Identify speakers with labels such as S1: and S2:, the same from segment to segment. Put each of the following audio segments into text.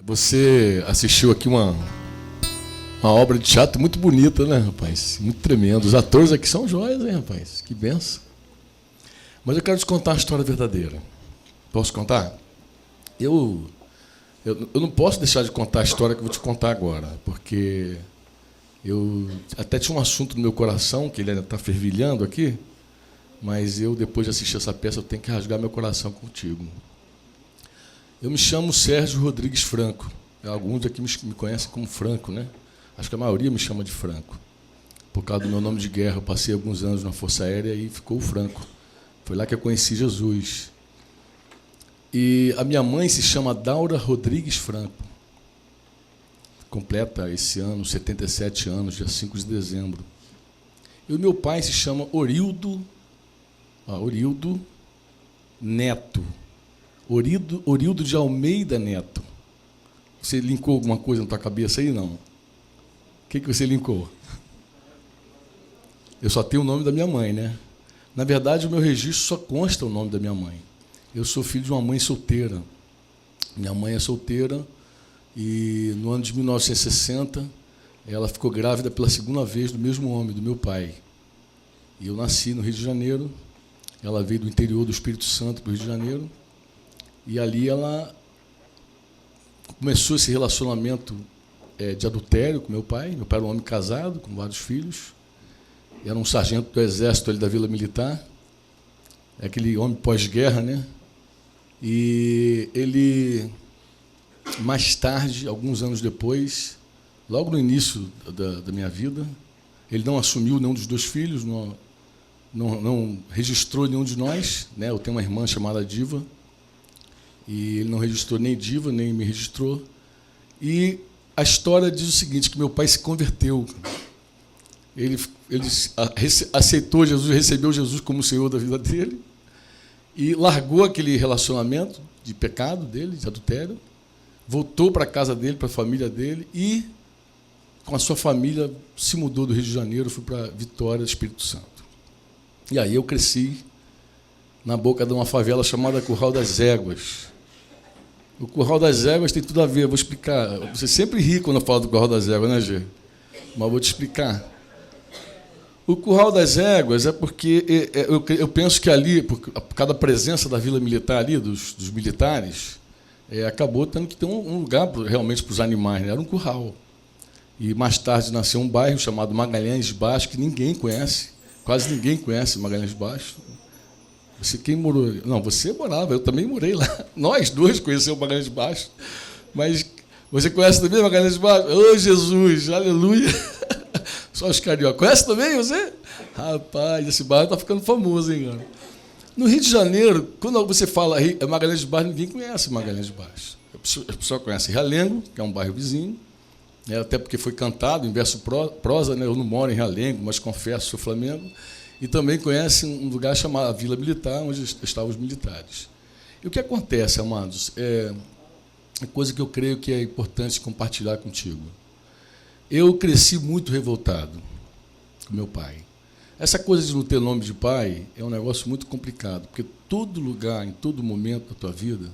S1: Você assistiu aqui uma obra de teatro muito bonita, né, rapaz? Muito tremendo. Os atores aqui são joias, hein, rapaz? Que benção. Mas eu quero te contar uma história verdadeira. Posso contar? Eu não posso deixar de contar a história que eu vou te contar agora, porque eu até tinha um assunto no meu coração, que ele ainda está fervilhando aqui, mas eu, depois de assistir essa peça, eu tenho que rasgar meu coração contigo. Eu me chamo Sérgio Rodrigues Franco. Alguns aqui me conhecem como Franco, né? Acho que a maioria me chama de Franco. Por causa do meu nome de guerra, eu passei alguns anos na Força Aérea e ficou o Franco. Foi lá que eu conheci Jesus. E a minha mãe se chama Daura Rodrigues Franco. Completa esse ano 77 anos, dia 5 de dezembro. E o meu pai se chama Orildo Neto. Orildo de Almeida Neto. Você linkou alguma coisa na tua cabeça aí, não? O que você linkou? Eu só tenho o nome da minha mãe, né? Na verdade, o meu registro só consta o nome da minha mãe. Eu sou filho de uma mãe solteira. Minha mãe é solteira e, no ano de 1960, ela ficou grávida pela segunda vez do mesmo homem, do meu pai. E eu nasci no Rio de Janeiro. Ela veio do interior do Espírito Santo para o Rio de Janeiro. E ali ela começou esse relacionamento de adultério com meu pai. Meu pai era um homem casado, com vários filhos. Era um sargento do Exército ali da Vila Militar. É aquele homem pós-guerra, né? E ele, mais tarde, alguns anos depois, logo no início da minha vida, ele não assumiu nenhum dos dois filhos, não registrou nenhum de nós, né? Eu tenho uma irmã chamada Diva, e ele não registrou nem Diva, nem me registrou. E a história diz o seguinte, que meu pai se converteu. Ele aceitou Jesus, recebeu Jesus como Senhor da vida dele, e largou aquele relacionamento de pecado dele, de adultério, voltou para a casa dele, para a família dele, e, com a sua família, se mudou do Rio de Janeiro, foi para Vitória, Espírito Santo. E aí eu cresci na boca de uma favela chamada Curral das Éguas. O Curral das Éguas tem tudo a ver, eu vou explicar. Você sempre ri quando eu falo do Curral das Éguas, né, Gê? Mas eu vou te explicar. O Curral das Éguas é porque eu penso que ali, por causa da presença da Vila Militar ali, dos militares, acabou tendo que ter um lugar realmente para os animais, né? Era um curral. E mais tarde nasceu um bairro chamado Magalhães Baixo, que ninguém conhece, quase ninguém conhece Magalhães Baixo. Quem morou? Não, você morava, eu também morei lá. Nós dois conhecemos Magalhães Baixo. Mas você conhece também Magalhães Baixo? Ô, Jesus, aleluia! Só os cariocas. Conhece também você? Rapaz, esse bairro está ficando famoso, hein, cara? No Rio de Janeiro, quando você fala Magalhães Baixo, ninguém conhece Magalhães Baixo. A pessoa conhece Realengo, que é um bairro vizinho, né, até porque foi cantado em verso prosa, né? Eu não moro em Realengo, mas confesso, sou Flamengo. E também conhece um lugar chamado Vila Militar, onde estavam os militares. E o que acontece, amados, é coisa que eu creio que é importante compartilhar contigo. Eu cresci muito revoltado com meu pai. Essa coisa de não ter nome de pai é um negócio muito complicado, porque todo lugar, em todo momento da tua vida,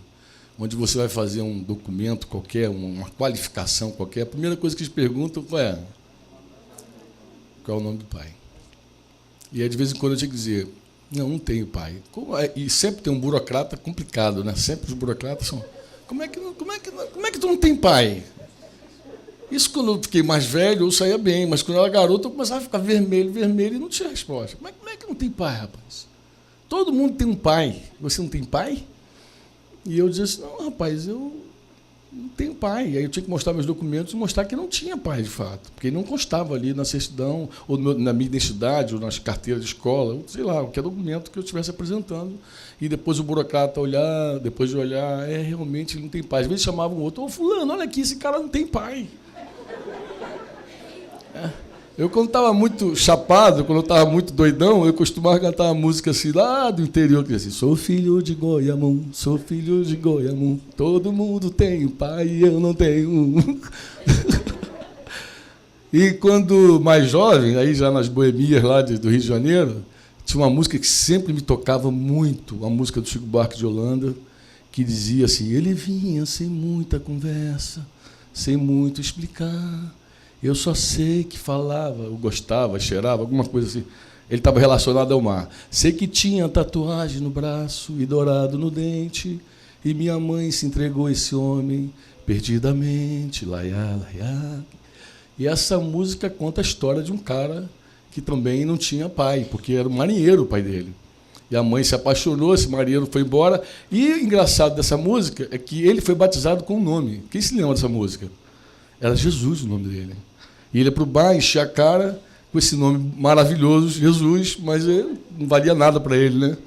S1: onde você vai fazer um documento qualquer, uma qualificação qualquer, a primeira coisa que eles perguntam qual é o nome do pai. E aí, de vez em quando, eu tinha que dizer, não tenho pai. E sempre tem um burocrata complicado, né? Sempre os burocratas são, como é que tu não tem pai? Isso, quando eu fiquei mais velho, eu saía bem, mas quando eu era garoto, eu começava a ficar vermelho, e não tinha resposta. Como é que não tem pai, rapaz? Todo mundo tem um pai. Você não tem pai? E eu dizia assim, não, rapaz, eu não tenho pai. E aí eu tinha que mostrar meus documentos e mostrar que não tinha pai, de fato, porque ele não constava ali na certidão, ou na minha identidade, ou nas carteiras de escola, ou sei lá, qualquer documento que eu estivesse apresentando. E depois o burocrata olhar, depois de olhar, realmente ele não tem pai. Às vezes chamavam um outro, ô fulano, olha aqui, esse cara não tem pai. Eu, quando estava muito chapado, quando eu estava muito doidão, eu costumava cantar uma música assim, lá do interior, que dizia assim, sou filho de Goiamum, sou filho de Goiamum, todo mundo tem um pai e eu não tenho um. E quando mais jovem, aí já nas boemias lá do Rio de Janeiro, tinha uma música que sempre me tocava muito, a música do Chico Buarque de Holanda, que dizia assim: ele vinha sem muita conversa, sem muito explicar. Eu só sei que falava, eu gostava, cheirava, alguma coisa assim. Ele estava relacionado ao mar. Sei que tinha tatuagem no braço e dourado no dente, e minha mãe se entregou a esse homem perdidamente. Laiá, laiá. E essa música conta a história de um cara que também não tinha pai, porque era um marinheiro o pai dele. E a mãe se apaixonou, esse marinheiro foi embora. E o engraçado dessa música é que ele foi batizado com um nome. Quem se lembra dessa música? Era Jesus o nome dele. E ele ia para o bar, encher a cara com esse nome maravilhoso, Jesus, mas não valia nada para ele, né?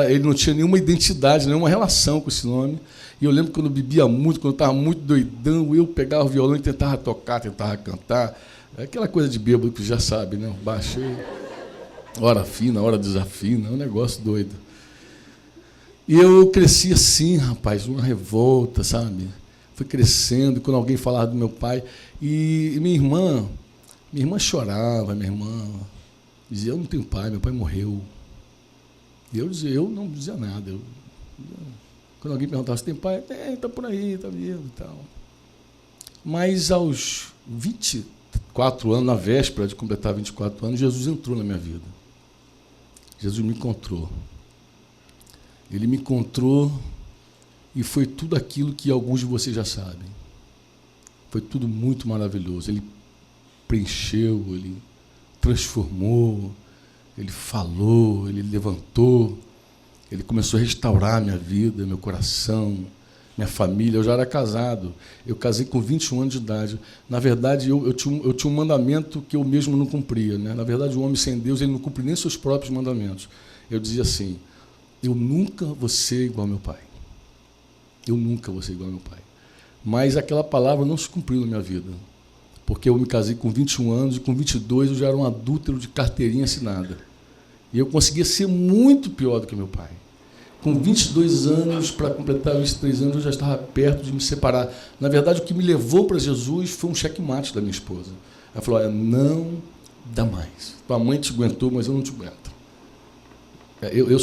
S1: Ele não tinha nenhuma identidade, nenhuma relação com esse nome. E eu lembro que quando eu bebia muito, quando eu estava muito doidão, eu pegava o violão e tentava tocar, tentava cantar. Aquela coisa de bêbado que já sabe, né? Baixei, hora fina, hora desafina, é um negócio doido. E eu cresci assim, rapaz, uma revolta, sabe? Fui crescendo, quando alguém falava do meu pai. E minha irmã chorava, minha irmã dizia: eu não tenho pai, meu pai morreu. E eu não dizia nada. Quando alguém perguntava se tem pai, está por aí, está vivo e tal. Mas aos 24 anos, na véspera de completar 24 anos, Jesus entrou na minha vida. Jesus me encontrou. Ele me encontrou e foi tudo aquilo que alguns de vocês já sabem. Foi tudo muito maravilhoso. Ele preencheu, ele transformou, ele falou, ele levantou, ele começou a restaurar minha vida, meu coração, minha família. Eu já era casado, eu casei com 21 anos de idade. Na verdade, eu tinha um mandamento que eu mesmo não cumpria, né? Na verdade, o homem sem Deus, ele não cumpre nem seus próprios mandamentos. Eu dizia assim: eu nunca vou ser igual ao meu pai. Eu nunca vou ser igual ao meu pai. Mas aquela palavra não se cumpriu na minha vida, porque eu me casei com 21 anos e com 22 eu já era um adúltero de carteirinha assinada. E eu conseguia ser muito pior do que meu pai. Com 22 anos, para completar 23 anos, eu já estava perto de me separar. Na verdade, o que me levou para Jesus foi um checkmate da minha esposa. Ela falou: olha, não dá mais. Tua mãe te aguentou, mas eu não te aguento. Eu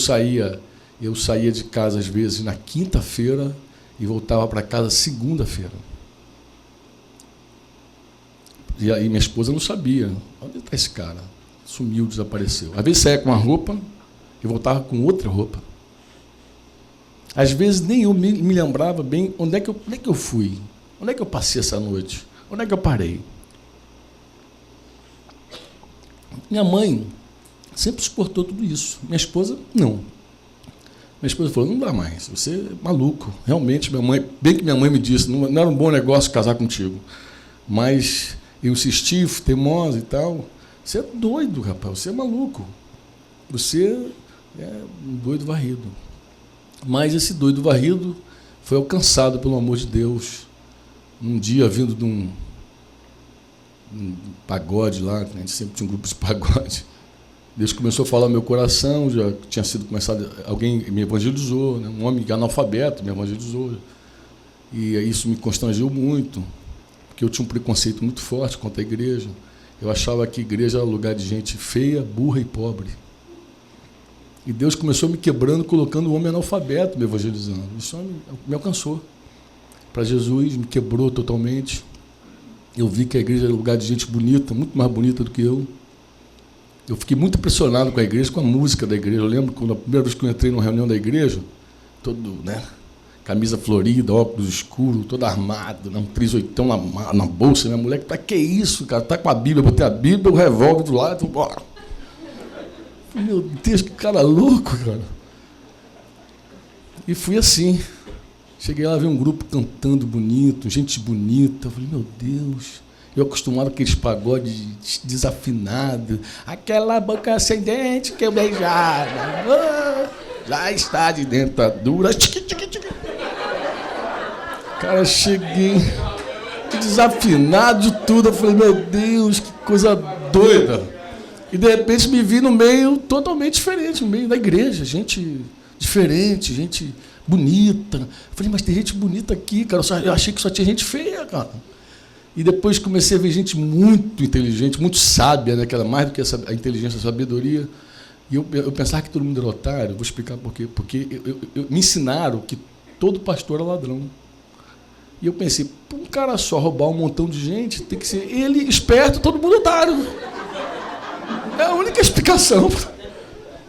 S1: saía de casa, às vezes, na quinta-feira e voltava para casa segunda-feira. E aí minha esposa não sabia. Onde está esse cara? Sumiu, desapareceu. Às vezes saía com uma roupa e voltava com outra roupa. Às vezes nem eu me lembrava bem onde é que eu fui, onde é que eu passei essa noite, onde é que eu parei. Minha mãe sempre suportou tudo isso. Minha esposa, não. Minha esposa falou: não dá mais, você é maluco. Realmente, bem que minha mãe me disse, não era um bom negócio casar contigo. Mas eu insisti, teimosa e tal. Você é doido, rapaz, você é maluco. Você é um doido varrido. Mas esse doido varrido foi alcançado pelo amor de Deus. Um dia, vindo de um pagode lá, a gente sempre tinha um grupo de pagode. Deus começou a falar no meu coração, já tinha sido começado, alguém me evangelizou, né? Um homem analfabeto me evangelizou. E isso me constrangeu muito, porque eu tinha um preconceito muito forte contra a igreja. Eu achava que a igreja era lugar de gente feia, burra e pobre. E Deus começou me quebrando, colocando o homem analfabeto me evangelizando. Isso me alcançou. Para Jesus, me quebrou totalmente. Eu vi que a igreja era lugar de gente bonita, muito mais bonita do que eu. Eu fiquei muito impressionado com a igreja, com a música da igreja. Eu lembro quando a primeira vez que eu entrei numa reunião da igreja, todo, né, camisa florida, óculos escuros, todo armado, um 38 na bolsa. Minha mulher, que é isso, cara? Tá com a Bíblia, eu botei a Bíblia, o revólver do lado, bora. Meu Deus, que cara louco, cara. E fui assim. Cheguei lá, vi um grupo cantando bonito, gente bonita. Eu falei: meu Deus. Eu acostumado com aqueles pagodes desafinados. Aquela boca sem dente que eu beijava. Já está de dentadura. Cara, cheguei desafinado de tudo. Eu falei: meu Deus, que coisa doida. E, de repente, me vi no meio totalmente diferente, no meio da igreja. Gente diferente, gente bonita. Eu falei: mas tem gente bonita aqui, cara. Eu achei que só tinha gente feia, cara. E depois comecei a ver gente muito inteligente, muito sábia, né? Que era mais do que a inteligência, a sabedoria. E eu pensava que todo mundo era otário. Vou explicar por quê. Porque me ensinaram que todo pastor é ladrão. E eu pensei, um cara só roubar um montão de gente, tem que ser ele esperto, todo mundo otário. É a única explicação.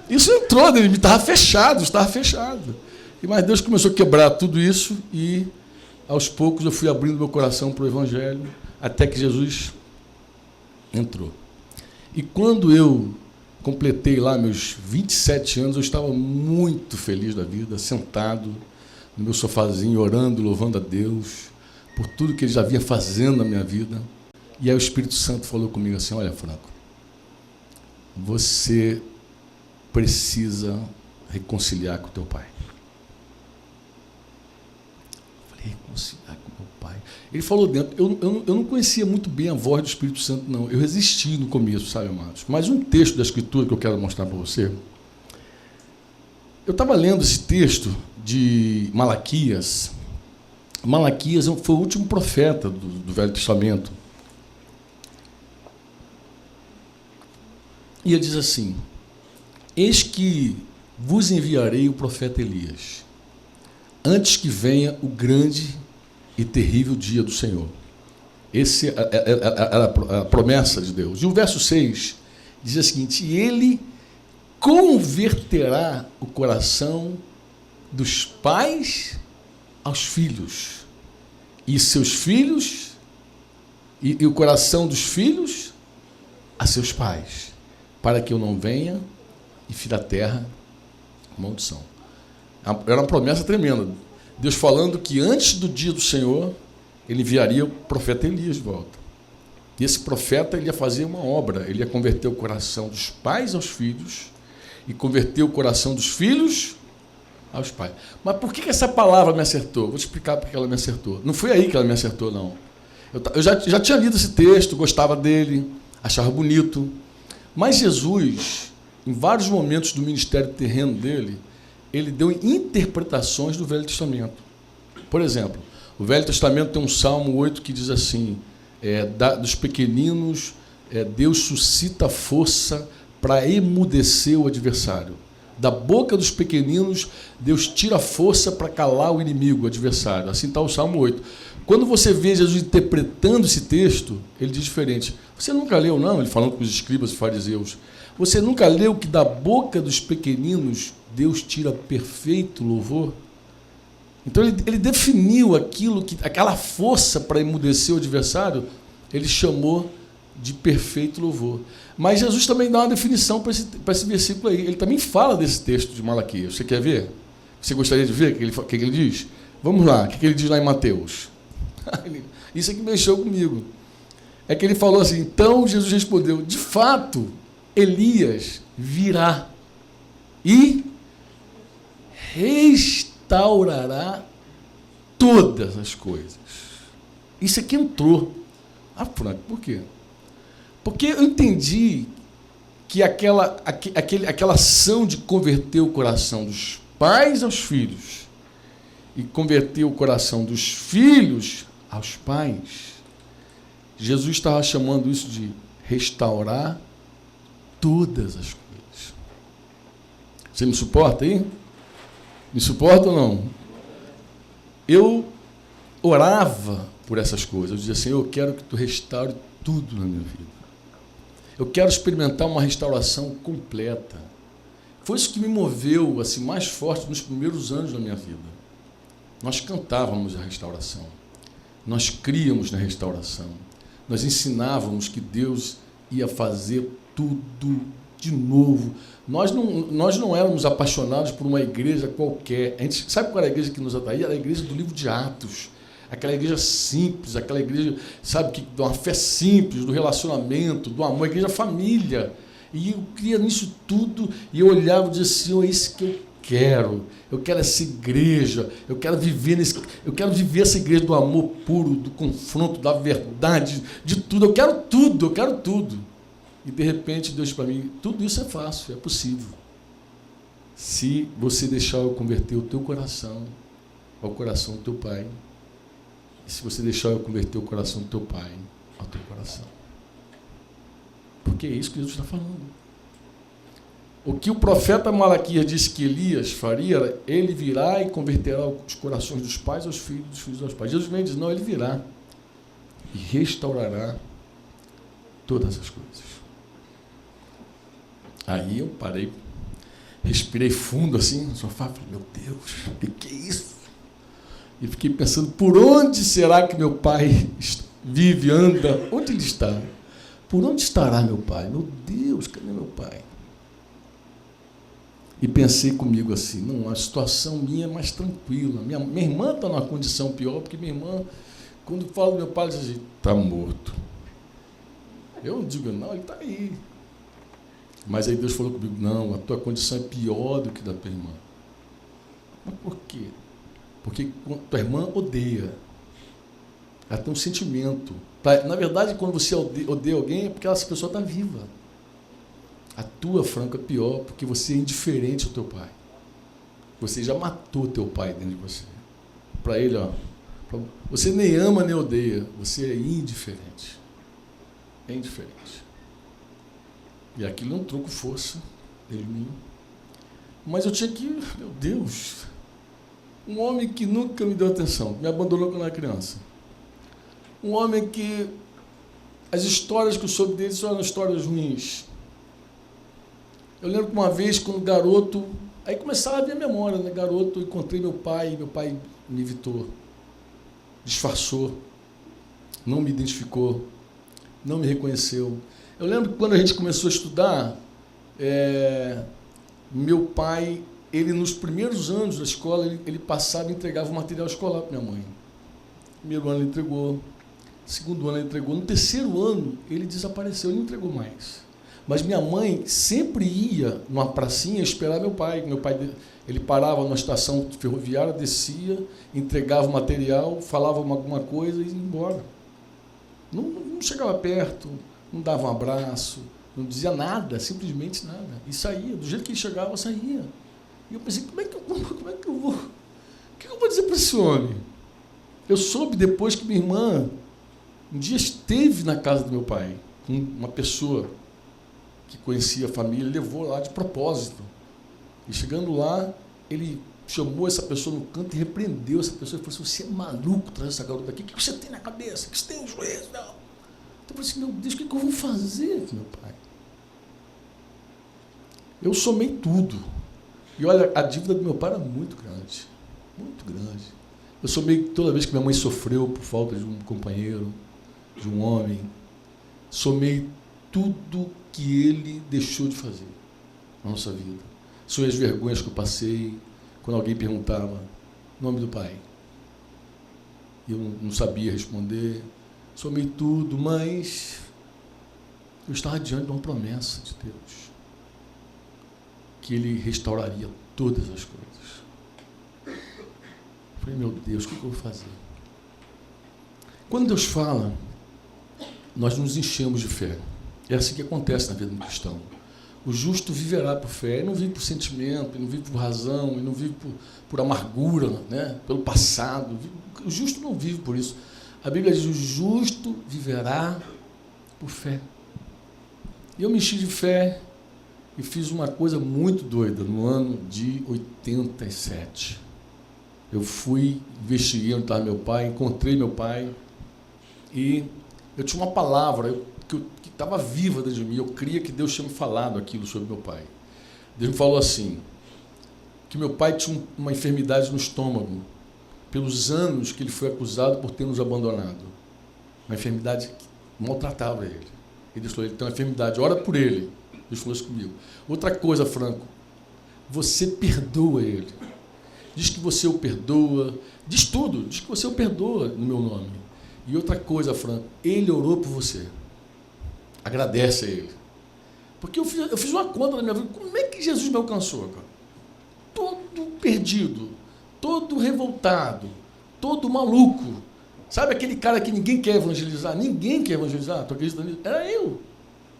S1: Isso entrou nele, estava fechado. Mas Deus começou a quebrar tudo isso e, aos poucos, eu fui abrindo meu coração para o Evangelho, até que Jesus entrou. E quando eu completei lá meus 27 anos, eu estava muito feliz da vida, sentado no meu sofazinho, orando, louvando a Deus por tudo que Ele já vinha fazendo na minha vida. E aí o Espírito Santo falou comigo assim, olha, Franco, você precisa reconciliar com o teu pai. Eu falei, reconciliar com o meu pai? Ele falou dentro, eu não conhecia muito bem a voz do Espírito Santo, não. Eu resisti no começo, sabe, amados? Mas um texto da Escritura que eu quero mostrar para você. Eu estava lendo esse texto de Malaquias. Malaquias foi o último profeta do Velho Testamento. E ele diz assim, eis que vos enviarei o profeta Elias, antes que venha o grande e terrível dia do Senhor. Essa era a promessa de Deus. E o verso 6 diz o seguinte, e ele converterá o coração dos pais aos filhos, e seus filhos, e o coração dos filhos a seus pais, para que eu não venha e fira a terra maldição. Era uma promessa tremenda. Deus falando que antes do dia do Senhor, Ele enviaria o profeta Elias de volta. E esse profeta ele ia fazer uma obra, ele ia converter o coração dos pais aos filhos e converter o coração dos filhos aos pais. Mas por que essa palavra me acertou? Vou te explicar por que ela me acertou. Não foi aí que ela me acertou, não. Eu já tinha lido esse texto, gostava dele, achava bonito. Mas Jesus, em vários momentos do ministério terreno dele, ele deu interpretações do Velho Testamento. Por exemplo, o Velho Testamento tem um Salmo 8 que diz assim, dos pequeninos, Deus suscita força para emudecer o adversário. Da boca dos pequeninos, Deus tira força para calar o inimigo, o adversário. Assim está o Salmo 8. Quando você vê Jesus interpretando esse texto, ele diz diferente. Você nunca leu, não? Ele falando com os escribas e fariseus. Você nunca leu que da boca dos pequeninos Deus tira perfeito louvor? Então ele definiu aquela força para emudecer o adversário, ele chamou de perfeito louvor. Mas Jesus também dá uma definição para esse versículo aí. Ele também fala desse texto de Malaquias. Você quer ver? Você gostaria de ver o que ele diz? Vamos lá, o que ele diz lá em Mateus? Isso aqui mexeu comigo. É que ele falou assim, então Jesus respondeu, de fato, Elias virá e restaurará todas as coisas. Isso aqui entrou. Ah, Franco, por quê? Porque eu entendi que aquela ação de converter o coração dos pais aos filhos e converter o coração dos filhos aos pais, Jesus estava chamando isso de restaurar todas as coisas. Você me suporta aí? Me suporta ou não? Eu orava por essas coisas. Eu dizia assim, eu quero que tu restaure tudo na minha vida. Eu quero experimentar uma restauração completa. Foi isso que me moveu assim, mais forte nos primeiros anos da minha vida. Nós cantávamos a restauração. Nós críamos na restauração. Nós ensinávamos que Deus ia fazer tudo de novo. Nós não éramos apaixonados por uma igreja qualquer. A gente sabe qual era a igreja que nos atraía? Era a igreja do livro de Atos. Aquela igreja simples, aquela igreja, sabe, de uma fé simples, do relacionamento, do amor, a igreja família. E eu queria nisso tudo, e eu olhava e dizia assim, é isso que eu quero essa igreja, eu quero viver essa igreja do amor puro, do confronto, da verdade, de tudo, eu quero tudo. E de repente Deus para mim, tudo isso é fácil, é possível. Se você deixar eu converter o teu coração ao coração do teu pai, e se você deixar eu converter o coração do teu pai ao teu coração. Porque é isso que Jesus está falando. O que o profeta Malaquias disse que Elias faria, ele virá e converterá os corações dos pais aos filhos, dos filhos aos pais. Jesus vem e diz, não, ele virá e restaurará todas as coisas. Aí eu parei, respirei fundo assim no sofá, falei, meu Deus, o que é isso? E fiquei pensando, por onde será que meu pai vive, anda? Onde ele está? Por onde estará meu pai? Meu Deus, cadê meu pai? E pensei comigo assim, não, a situação minha é mais tranquila. Minha irmã está numa condição pior, porque minha irmã, quando fala do meu pai, diz assim, está morto. Eu não digo, não, ele está aí. Mas aí Deus falou comigo, não, a tua condição é pior do que da tua irmã. Mas por quê? Porque tua irmã odeia. Ela tem um sentimento. Na verdade, quando você odeia alguém, é porque essa pessoa está viva. A tua, Franco, é pior, porque você é indiferente ao teu pai. Você já matou teu pai dentro de você. Para ele, ó, você nem ama nem odeia, você é indiferente. É indiferente. E aquilo não trocou força dele em mim. Mas eu tinha que, meu Deus, um homem que nunca me deu atenção, me abandonou quando eu era criança. Um homem que as histórias que eu soube dele só eram histórias ruins. Eu lembro que uma vez, quando garoto, aí começava a vir a memória, né? Garoto, eu encontrei meu pai me evitou, disfarçou, não me identificou, não me reconheceu. Eu lembro que quando a gente começou a estudar, meu pai, ele nos primeiros anos da escola, ele passava e entregava o material escolar para minha mãe. Primeiro ano ele entregou, segundo ano ele entregou, no terceiro ano ele desapareceu, ele não entregou mais. Mas minha mãe sempre ia numa pracinha esperar meu pai. Meu pai, ele parava numa estação ferroviária, descia, entregava o material, falava alguma coisa e ia embora. Não chegava perto, não dava um abraço, não dizia nada, simplesmente nada. E saía, do jeito que ele chegava, saía. E eu pensei, como é que eu vou? O que eu vou dizer para esse homem? Eu soube depois que minha irmã um dia esteve na casa do meu pai, com uma pessoa que conhecia a família, levou lá de propósito. E chegando lá, ele chamou essa pessoa no canto e repreendeu essa pessoa e falou assim, você é maluco trazer essa garota aqui? O que você tem na cabeça? O que você tem no joelho? Não. Então eu falei assim, meu Deus, o que eu vou fazer com meu pai? Eu somei tudo. E olha, a dívida do meu pai era muito grande. Muito grande. Eu somei toda vez que minha mãe sofreu por falta de um companheiro, de um homem. Somei tudo que ele deixou de fazer na nossa vida. São as vergonhas que eu passei, quando alguém perguntava o nome do pai. Eu não sabia responder, somei tudo, mas eu estava diante de uma promessa de Deus, que ele restauraria todas as coisas. Eu falei, meu Deus, o que eu vou fazer? Quando Deus fala, nós nos enchemos de fé. É assim que acontece na vida do cristão. O justo viverá por fé. Ele não vive por sentimento, ele não vive por razão, ele não vive por amargura, né? Pelo passado. O justo não vive por isso. A Bíblia diz, o justo viverá por fé. E eu me enchi de fé e fiz uma coisa muito doida no ano de 87. Eu fui, investiguei onde estava meu pai, encontrei meu pai e eu tinha uma palavra que estava viva dentro de mim. Eu cria que Deus tinha me falado aquilo sobre meu pai. Deus me falou assim, que meu pai tinha uma enfermidade no estômago, pelos anos que ele foi acusado por ter nos abandonado. Uma enfermidade que maltratava ele. E Deus falou, ele tem uma enfermidade, ora por ele. Deus falou isso comigo. Outra coisa, Franco, você perdoa ele. Diz que você o perdoa, diz tudo, diz que você o perdoa no meu nome. E outra coisa, Franco, ele orou por você. Agradece a ele. Porque eu fiz uma conta na minha vida. Como é que Jesus me alcançou, cara? Todo perdido, todo revoltado, todo maluco. Sabe aquele cara que ninguém quer evangelizar? Ninguém quer evangelizar? Tu acredita nisso? Era eu.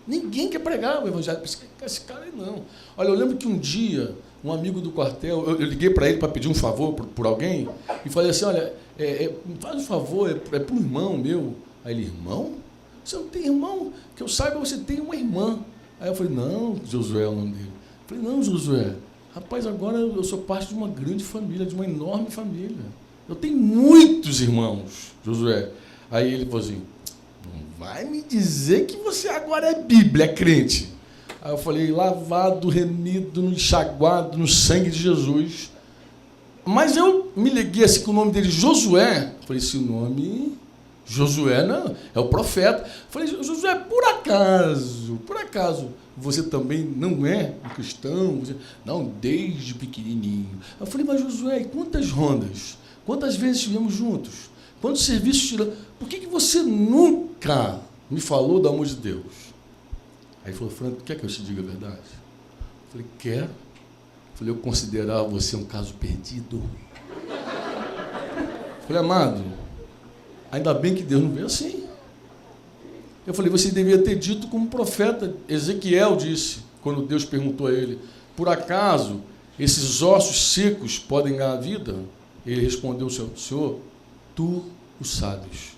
S1: Ninguém quer pregar o evangelho. Esse cara aí não. Olha, eu lembro que um dia, um amigo do quartel, eu liguei para ele para pedir um favor por alguém e falei assim, olha, faz um favor, é para um irmão meu. Aí ele, irmão? Você não tem irmão? Que eu saiba, você tem uma irmã. Aí eu falei, não, Josué é o nome dele. Eu Falei, não, Josué, rapaz, agora eu sou parte de uma grande família, de uma enorme família. Eu tenho muitos irmãos, Josué. Aí ele falou assim, não vai me dizer que você agora é Bíblia, é crente. Aí eu falei, lavado, remido, enxaguado no sangue de Jesus. Mas eu me liguei assim com o nome dele, Josué. Eu falei, esse nome, Josué, não, é o profeta. Eu falei, Josué, por acaso, você também não é um cristão? Você... Não, desde pequenininho. Eu falei, mas Josué, quantas rondas? Quantas vezes estivemos juntos? Quantos serviços tiramos? Por que você nunca me falou do amor de Deus? Aí ele falou, Franco, quer que eu te diga a verdade? Eu falei, quero. Eu falei, eu considerava você um caso perdido. Eu falei, amado, ainda bem que Deus não veio assim. Eu falei, você deveria ter dito como o profeta Ezequiel disse, quando Deus perguntou a ele, por acaso esses ossos secos podem ganhar vida? Ele respondeu, Senhor, tu o sabes.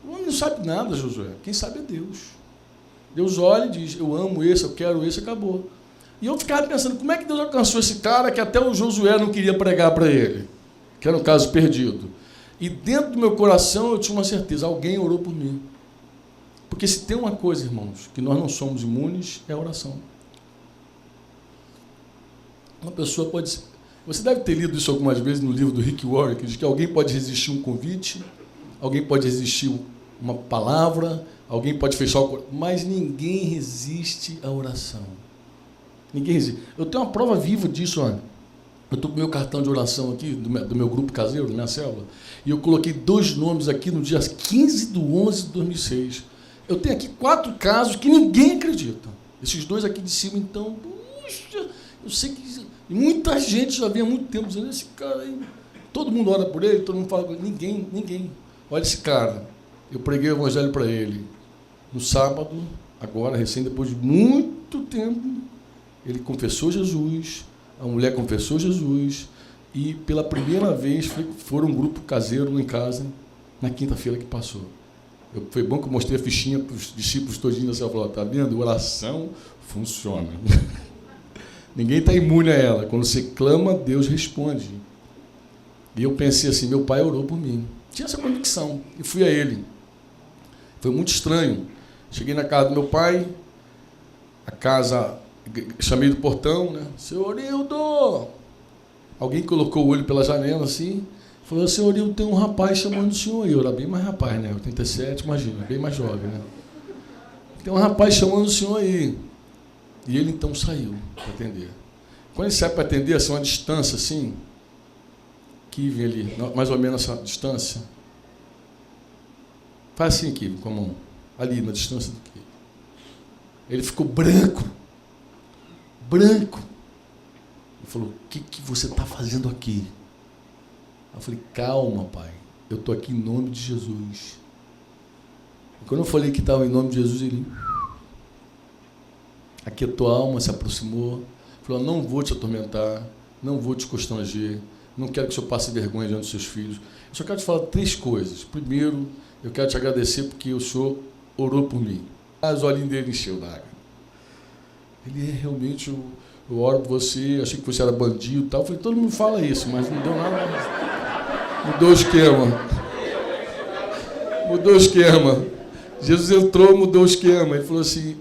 S1: O homem não sabe nada, Josué. Quem sabe é Deus. Deus olha e diz, eu amo esse, eu quero esse, acabou. E eu ficava pensando, como é que Deus alcançou esse cara que até o Josué não queria pregar para ele? Que era um caso perdido. E dentro do meu coração eu tinha uma certeza, alguém orou por mim. Porque se tem uma coisa, irmãos, que nós não somos imunes, é a oração. Uma pessoa pode... Você deve ter lido isso algumas vezes no livro do Rick Warren, que diz que alguém pode resistir um convite, alguém pode resistir uma palavra, alguém pode fechar o coração, mas ninguém resiste à oração. Ninguém resiste. Eu tenho uma prova viva disso, olha. Eu estou com o meu cartão de oração aqui, do meu grupo caseiro, da minha célula, e eu coloquei 2 nomes aqui no dia 15/11/2006. Eu tenho aqui 4 casos que ninguém acredita. Esses 2 aqui de cima, então, puxa, eu sei que muita gente já vem há muito tempo dizendo, esse cara aí, todo mundo ora por ele, todo mundo fala com ele, ninguém. Olha esse cara, eu preguei o evangelho para ele no sábado, agora, recém, depois de muito tempo, ele confessou Jesus, a mulher confessou Jesus, e pela primeira vez foram um grupo caseiro em casa, na quinta-feira que passou. Foi bom que eu mostrei a fichinha para os discípulos todinhos da célula. Está vendo? Oração funciona. Ninguém está imune a ela. Quando você clama, Deus responde. E eu pensei assim, meu pai orou por mim. Tinha essa convicção. E fui a ele. Foi muito estranho. Cheguei na casa do meu pai, a casa, chamei do portão, né? Senhor Hildo! Alguém colocou o olho pela janela assim, falou, senhor Hildo, tem um rapaz chamando o senhor aí. Eu era bem mais rapaz, né? 87, imagina, bem mais jovem, né? Tem um rapaz chamando o senhor aí. E ele então saiu para atender. Quando ele sai para atender, assim, uma distância assim, que vem ali, mais ou menos essa distância, faz assim aqui, com a mão, ali na distância daqui. Ele ficou branco. Ele falou, o que você está fazendo aqui? Eu falei, calma, pai, eu estou aqui em nome de Jesus. E quando eu falei que estava em nome de Jesus, ele aquietou a alma, se aproximou, falou, não vou te atormentar, não vou te constranger, não quero que o senhor passe vergonha diante dos seus filhos. Eu só quero te falar 3 coisas. Primeiro, eu quero te agradecer porque o senhor orou por mim. Os olhinhos dele encheu d'água. Ele realmente, eu oro por você, achei que você era bandido e tal. Eu falei, todo mundo fala isso, mas não deu nada. Mudou o esquema. Jesus entrou, mudou o esquema. Ele falou assim,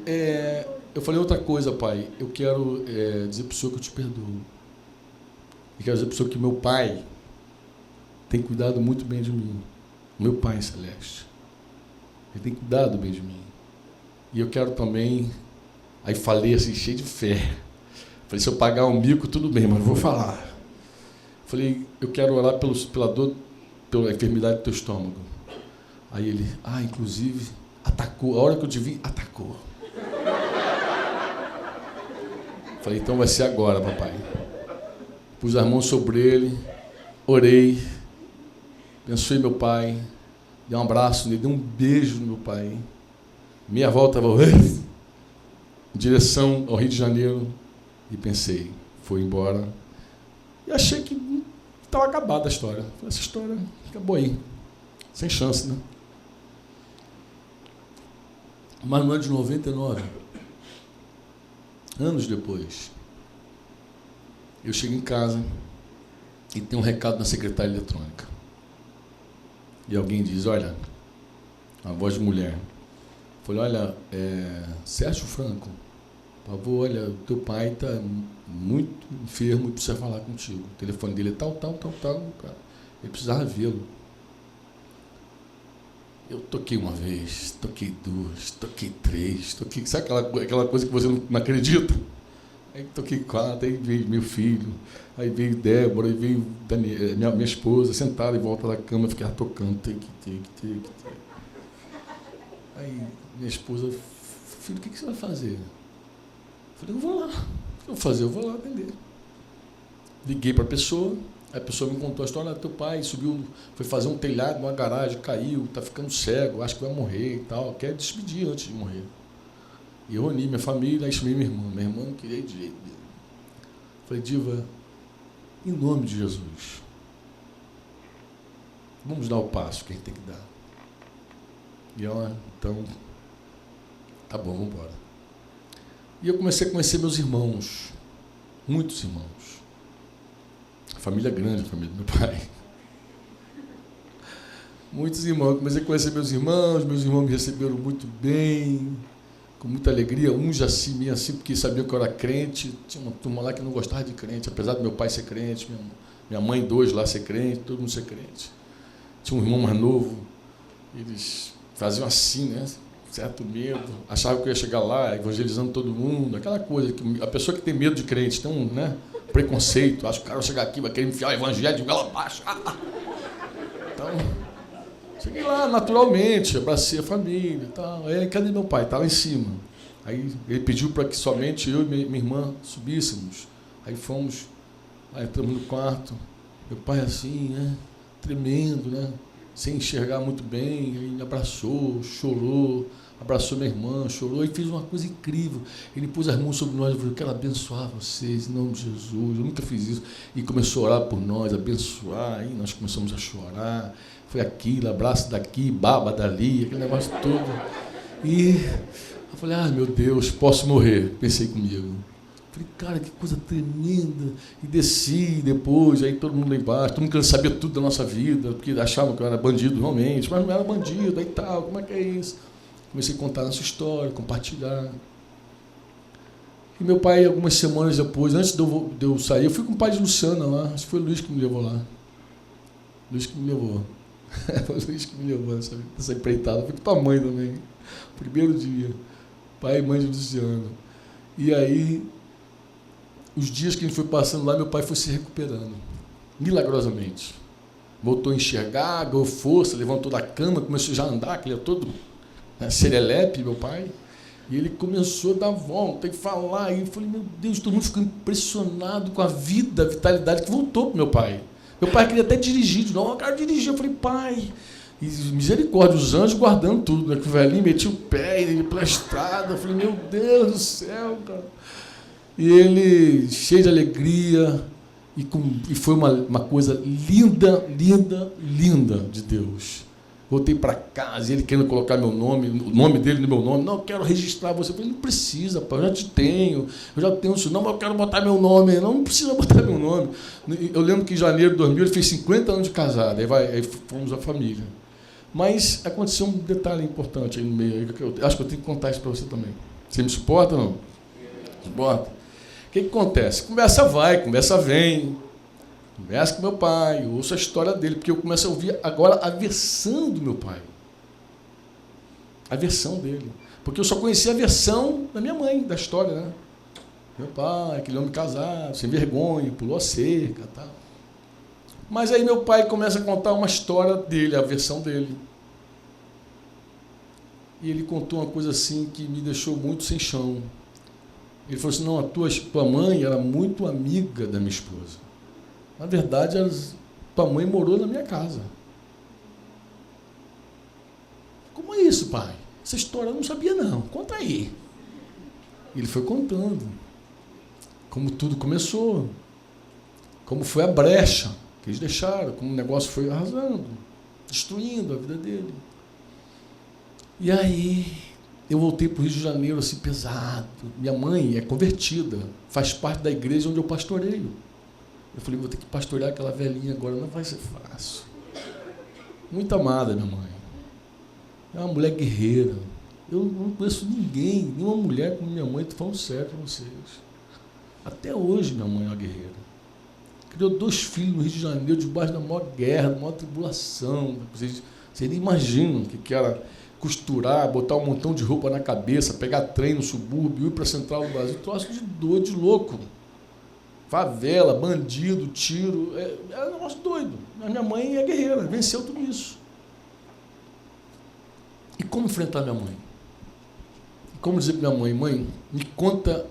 S1: eu falei outra coisa, pai. Eu quero dizer para o senhor que eu te perdoo. E quero dizer para o senhor que meu pai tem cuidado muito bem de mim. Meu pai celeste. Ele tem cuidado bem de mim. E eu quero também... Aí falei assim, cheio de fé. Falei, se eu pagar um mico, tudo bem, mas não vou falar. Falei, eu quero orar pela dor, pela enfermidade do teu estômago. Aí ele, inclusive, atacou. A hora que eu te vi, atacou. Falei, então vai ser agora, papai. Pus as mãos sobre ele, orei, abençoei meu pai, dei um abraço nele, dei um beijo no meu pai. Minha avó estava em direção ao Rio de Janeiro e pensei, foi embora. E achei que estava acabada a história. Falei, essa história acabou aí, sem chance, né? Mas no ano de 99, anos depois, Eu chego em casa e tem um recado na secretária eletrônica. E alguém diz, olha, a voz de mulher. Eu falei, olha, Sérgio Franco, por favor, olha, teu pai está muito enfermo e precisa falar contigo. O telefone dele é tal, cara. Ele precisava vê-lo. Eu toquei uma vez, toquei duas, toquei três, toquei... Sabe aquela coisa que você não acredita? Aí toquei 4, aí veio meu filho, aí veio Débora, aí veio Daniel, minha esposa, sentada em volta da cama, eu ficava tocando, tic. Aí minha esposa, filho, o que você vai fazer? Eu falei, eu vou lá. O que eu vou fazer? Eu vou lá atender. Liguei para a pessoa me contou a história, teu pai subiu, foi fazer um telhado numa garagem, caiu, está ficando cego, acho que vai morrer e tal, quer despedir antes de morrer. E eu reuni minha família, aí chamei minha irmã não queria ir de jeito dele. Falei, Diva, em nome de Jesus, vamos dar o passo que a gente tem que dar. E ela, então, tá bom, vamos embora. E eu comecei a conhecer meus irmãos, muitos irmãos. A família grande, a família do meu pai. Muitos irmãos, comecei a conhecer meus irmãos me receberam muito bem, com muita alegria, uns assim, meio assim, porque sabiam que eu era crente. Tinha uma turma lá que não gostava de crente, apesar do meu pai ser crente, minha mãe, 2 lá ser crente, todo mundo ser crente. Tinha um irmão mais novo, eles faziam assim, né? Certo medo, achavam que eu ia chegar lá evangelizando todo mundo, aquela coisa, que a pessoa que tem medo de crente tem um, né, preconceito, acho que o cara vai chegar aqui, vai querer enfiar o evangelho de goela abaixo. Então, cheguei lá naturalmente, abracei a família e tal. Aí, cadê meu pai? Está lá em cima. Aí ele pediu para que somente eu e minha irmã subíssemos. Aí fomos, aí entramos no quarto, meu pai assim, né, tremendo, né, sem enxergar muito bem, aí me abraçou, chorou, abraçou minha irmã, chorou e fez uma coisa incrível. Ele pôs as mãos sobre nós e falou, eu quero abençoar vocês, em nome de Jesus, eu nunca fiz isso. E começou a orar por nós, abençoar, aí nós começamos a chorar. Foi aquilo, abraço daqui, baba dali, aquele negócio todo. E eu falei, meu Deus, posso morrer, pensei comigo. Falei, cara, que coisa tremenda. E desci depois, aí todo mundo lá embaixo, todo mundo sabia tudo da nossa vida, porque achavam que eu era bandido realmente, mas não era bandido, aí tal, como é que é isso? Comecei a contar nossa história, compartilhar. E meu pai, algumas semanas depois, antes de eu sair, eu fui com o pai de Luciana lá, acho que foi o Luiz que me levou lá. Luiz que me levou. Foi o Luiz que me levou nessa empreitada. Fui com tua mãe também. Primeiro dia. Pai e mãe de Luciana. E aí, os dias que a gente foi passando lá, meu pai foi se recuperando. Milagrosamente. Voltou a enxergar, ganhou força, levantou da cama, começou já a andar, que ele é todo serelepe, meu pai. E ele começou a dar volta e falar. E eu falei, meu Deus, todo mundo ficou impressionado com a vida, a vitalidade que voltou para meu pai. Meu pai queria até dirigir de novo. Eu quero dirigir. Eu falei, pai... E misericórdia, os anjos guardando tudo, né? Que o velhinho metia o pé, ele pela estrada. Eu falei, meu Deus do céu, cara. E ele, cheio de alegria, e foi uma coisa linda, linda, linda de Deus. Voltei para casa, ele querendo colocar meu nome, o nome dele no meu nome. Não, eu quero registrar você. Eu falei, não precisa, pai, eu já te tenho. Eu já tenho isso. Não, mas eu quero botar meu nome. Não precisa botar meu nome. Eu lembro que em janeiro de 2000 ele fez 50 anos de casado. Aí fomos a família. Mas aconteceu um detalhe importante aí no meio. Acho que eu tenho que contar isso para você também. Você me suporta ou não? Suporta? O que acontece? Conversa vai, conversa vem. Conversa com meu pai, eu ouço a história dele, porque eu começo a ouvir agora a versão do meu pai. A versão dele. Porque eu só conhecia a versão da minha mãe, da história, né? Meu pai, aquele homem casado, sem vergonha, pulou a cerca e tal. Mas aí meu pai começa a contar uma história dele, a versão dele. E ele contou uma coisa assim que me deixou muito sem chão. Ele falou assim, não, a tua mãe era muito amiga da minha esposa. Na verdade, tua mãe morou na minha casa. Como é isso, pai? Essa história eu não sabia, não. Conta aí. Ele foi contando como tudo começou, como foi a brecha que eles deixaram, como o negócio foi arrasando, destruindo a vida dele. E aí, eu voltei para o Rio de Janeiro assim, pesado. Minha mãe é convertida, faz parte da igreja onde eu pastoreio. Eu falei, vou ter que pastorear aquela velhinha agora, não vai ser fácil. Muito amada, minha mãe. É uma mulher guerreira. Eu não conheço ninguém, nenhuma mulher como minha mãe, estou falando sério para vocês. Até hoje minha mãe é uma guerreira. Criou 2 filhos no Rio de Janeiro, debaixo da maior guerra, da maior tribulação. Vocês nem imaginam o que era costurar, botar um montão de roupa na cabeça, pegar trem no subúrbio, ir para a central do Brasil. Troço de doido, de louco. Favela, bandido, tiro. É um negócio doido. Mas minha mãe é guerreira, venceu tudo isso. E como enfrentar minha mãe? E como dizer para minha mãe, mãe, me conta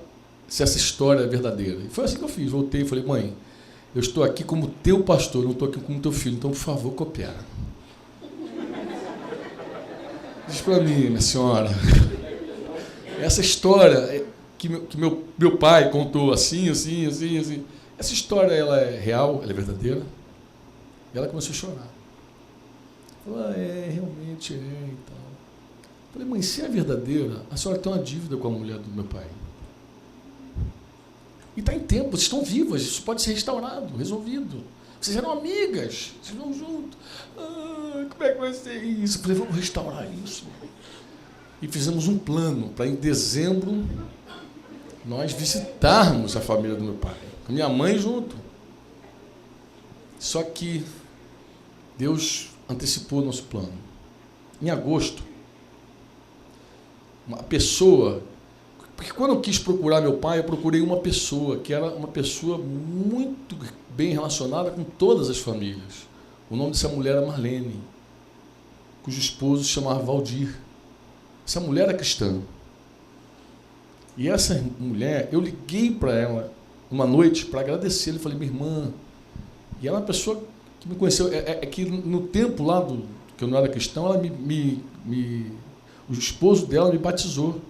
S1: se essa história é verdadeira. E foi assim que eu fiz. Voltei e falei, mãe, eu estou aqui como teu pastor, não estou aqui como teu filho, então, por favor, coopera. Diz para mim, minha senhora, essa história que meu pai contou assim. Essa história, ela é real, ela é verdadeira? E ela começou a chorar. Falou, realmente é e tal. Falei, mãe, se é verdadeira, a senhora tem uma dívida com a mulher do meu pai. E está em tempo, vocês estão vivas, isso pode ser restaurado, resolvido. Vocês eram amigas, vocês vão juntos. Como é que vai ser isso? Eu falei, vamos restaurar isso. E fizemos um plano para, em dezembro, nós visitarmos a família do meu pai, com minha mãe junto. Só que Deus antecipou o nosso plano. Em agosto, uma pessoa... Porque quando eu quis procurar meu pai, eu procurei uma pessoa, que era uma pessoa muito bem relacionada com todas as famílias. O nome dessa mulher era Marlene, cujo esposo se chamava Valdir. Essa mulher era cristã. E essa mulher, eu liguei para ela uma noite para agradecer. Eu falei, minha irmã... E ela é uma pessoa que me conheceu. É que no tempo lá que eu não era cristão, ela o esposo dela me batizou.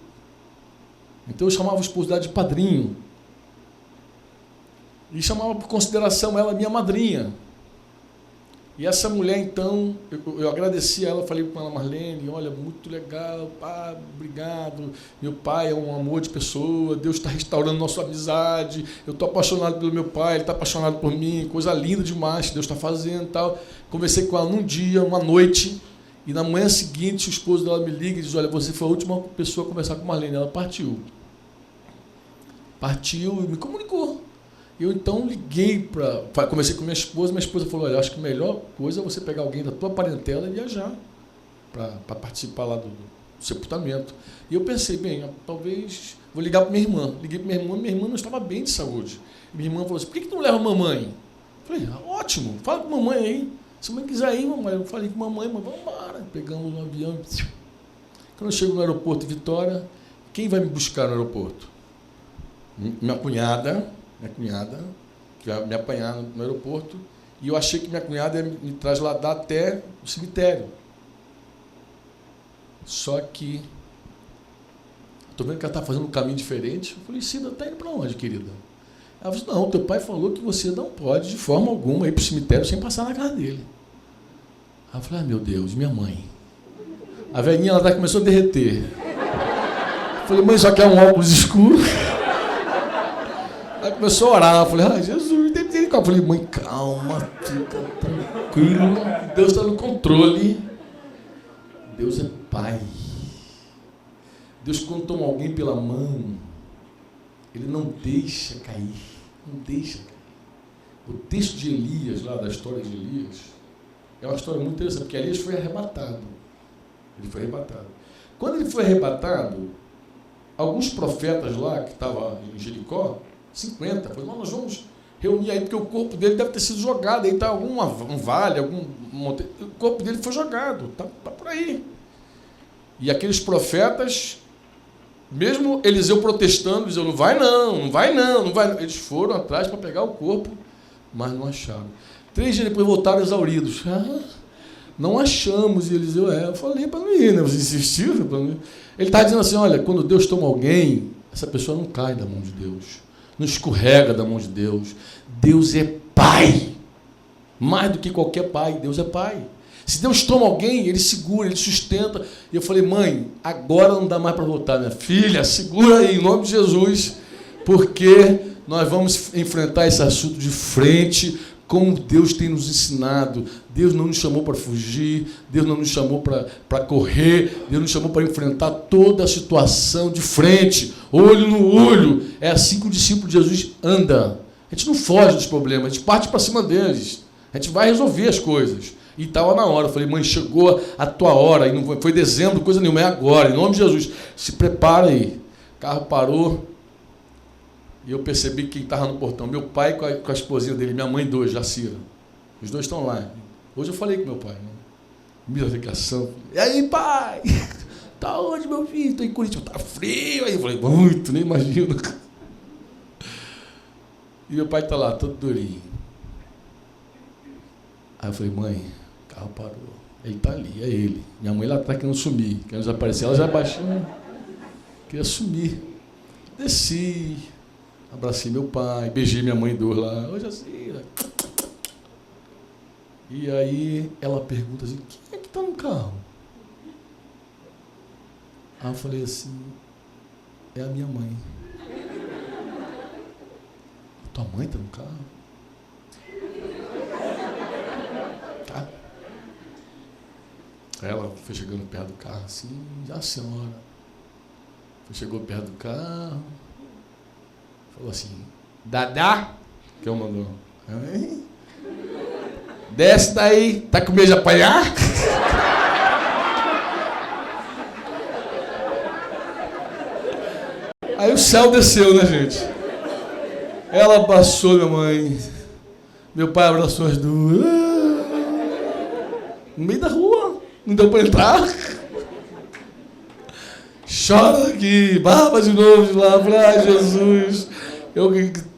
S1: Então eu chamava o esposo dela de padrinho. E chamava por consideração ela minha madrinha. E essa mulher, então, eu agradeci a ela, falei com ela, Marlene, olha, muito legal, pá, obrigado. Meu pai é um amor de pessoa, Deus está restaurando nossa amizade, eu estou apaixonado pelo meu pai, ele está apaixonado por mim, coisa linda demais que Deus está fazendo e tal. Conversei com ela num dia, uma noite, e na manhã seguinte o esposo dela me liga e diz, olha, você foi a última pessoa a conversar com a Marlene, ela partiu. Partiu e me comunicou. Eu então liguei comecei com minha esposa falou, olha, acho que a melhor coisa é você pegar alguém da tua parentela e viajar para participar lá do sepultamento. E eu pensei, bem, talvez vou ligar para minha irmã. Liguei para minha irmã não estava bem de saúde. E minha irmã falou assim, por que tu não leva a mamãe? Eu falei, ótimo, fala com a mamãe aí. Se a mãe quiser ir, mamãe, eu falei com a mamãe, mas vamos embora. Pegamos um avião. Quando eu chego no aeroporto de Vitória, quem vai me buscar no aeroporto? Minha cunhada, que vai me apanhar no aeroporto, e eu achei que minha cunhada ia me trasladar até o cemitério. Só que estou vendo que ela está fazendo um caminho diferente. Eu falei, Cida, está indo para onde, querida? Ela falou, não, teu pai falou que você não pode, de forma alguma, ir para o cemitério sem passar na casa dele. Aí eu falei, meu Deus, minha mãe. A velhinha ela começou a derreter. Eu falei, mãe, só quer um óculos escuro? Aí começou a orar, eu falei, Jesus, eu falei, mãe, calma, fica tranquilo, Deus está no controle. Deus é Pai. Deus, quando toma alguém pela mão, Ele não deixa cair, não deixa cair. O texto de Elias, lá da história de Elias, é uma história muito interessante, porque Elias foi arrebatado. Ele foi arrebatado. Quando ele foi arrebatado, alguns profetas lá, que estavam em Jericó, 50, falou, nós vamos reunir aí, porque o corpo dele deve ter sido jogado, aí está um vale, algum monte, o corpo dele foi jogado, está por aí. E aqueles profetas, mesmo Eliseu protestando, dizendo, não vai não, não vai não, não vai não. Eles foram atrás para pegar o corpo, mas não acharam. 3 dias depois voltaram exauridos. Não achamos. E Eliseu, eu falei para não ir, né? Vocês insistiram para não ir. Ele está dizendo assim, olha, quando Deus toma alguém, essa pessoa não cai da mão de Deus, não escorrega da mão de Deus. Deus é Pai. Mais do que qualquer pai, Deus é Pai. Se Deus toma alguém, Ele segura, Ele sustenta. E eu falei, mãe, agora não dá mais para voltar, minha filha, segura aí, em nome de Jesus, porque nós vamos enfrentar esse assunto de frente, como Deus tem nos ensinado. Deus não nos chamou para fugir, Deus não nos chamou para correr, Deus nos chamou para enfrentar toda a situação de frente, olho no olho. É assim que o discípulo de Jesus anda. A gente não foge dos problemas, a gente parte para cima deles. A gente vai resolver as coisas. E estava na hora. Eu falei, mãe, chegou a tua hora. E não foi dezembro, coisa nenhuma, é agora. Em nome de Jesus, se prepara aí. O carro parou. E eu percebi quem estava no portão. Meu pai com a esposinha dele, minha mãe dois, Jacira. Os dois estão lá. Hoje eu falei com meu pai. Minha ligação. E aí, pai? Tá onde, meu filho? Estou em Curitiba. Tá frio. Aí eu falei, muito, nem imagino. E meu pai está lá, todo durinho. Aí eu falei, mãe, o carro parou. Ele está ali, é ele. Minha mãe lá está querendo sumir, querendo desaparecer. Ela já baixou, queria sumir. Desci, abracei meu pai, beijei minha mãe dois lá. Ô, Jacira. E aí ela pergunta assim, quem é que está no carro? Aí eu falei assim, é a minha mãe. Tua mãe está no carro? Tá. Ela foi chegando perto do carro assim, já senhora. Chegou perto do carro, falou assim, Dadá, que eu mandou. Desce daí, tá com medo de apanhar? Aí o céu desceu, né, gente? Ela abraçou minha mãe, meu pai abraçou as duas, no meio da rua, não deu para entrar. Chora aqui, barba de novo de lá, ai Jesus. Eu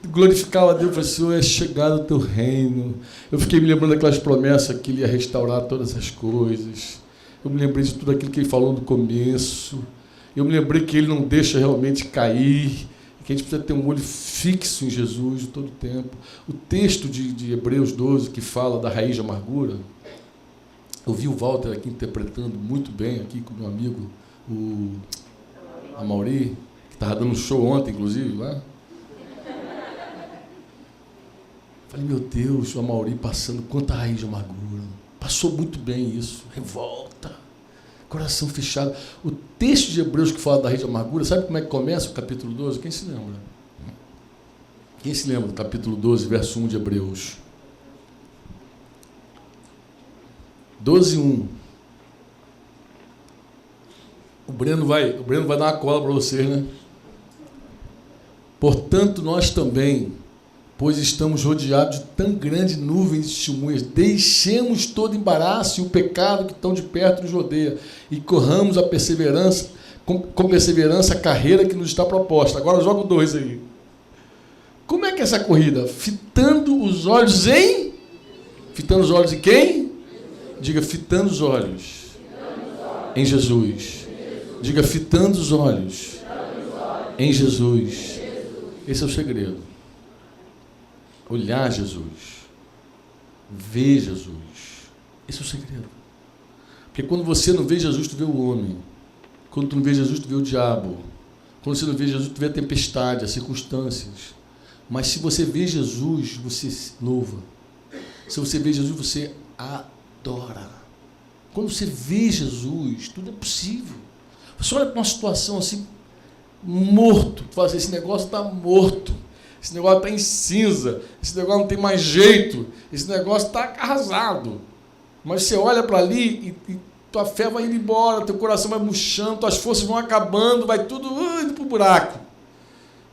S1: glorificava a Deus, falei, Senhor, é chegado o teu reino. Eu fiquei me lembrando daquelas promessas que Ele ia restaurar todas as coisas. Eu me lembrei de tudo aquilo que Ele falou no começo. Eu me lembrei que Ele não deixa realmente cair, que a gente precisa ter um olho fixo em Jesus de todo o tempo. O texto de Hebreus 12, que fala da raiz de amargura, eu vi o Walter aqui interpretando muito bem, aqui com meu amigo, a Mauri, que estava dando um show ontem, inclusive, lá. Falei, meu Deus, o Mauri passando quanta raiz de amargura. Passou muito bem isso. Revolta, coração fechado. O texto de Hebreus que fala da raiz de amargura, sabe como é que começa o capítulo 12? Quem se lembra? Quem se lembra do capítulo 12, verso 1 de Hebreus? 12, 1. O Breno vai dar uma cola para vocês, né? Portanto, nós também, pois estamos rodeados de tão grande nuvem de testemunhas, deixemos todo embaraço e o pecado que tão de perto nos rodeia e corramos a perseverança, com perseverança a carreira que nos está proposta. Agora joga o 2 aí. Como é que é essa corrida? Fitando os olhos em quem? Diga, fitando os olhos em Jesus. Diga, fitando os olhos em Jesus. Esse é o segredo. Olhar Jesus. Ver Jesus. Esse é o segredo. Porque quando você não vê Jesus, tu vê o homem. Quando tu não vê Jesus, tu vê o diabo. Quando você não vê Jesus, tu vê a tempestade, as circunstâncias. Mas se você vê Jesus, você louva. Se você vê Jesus, você adora. Quando você vê Jesus, tudo é possível. Você olha para uma situação assim, morto, tu fala assim, esse negócio está morto, esse negócio está em cinza, esse negócio não tem mais jeito, esse negócio está arrasado. Mas você olha para ali e tua fé vai indo embora, teu coração vai murchando, tuas forças vão acabando, vai tudo indo para o buraco.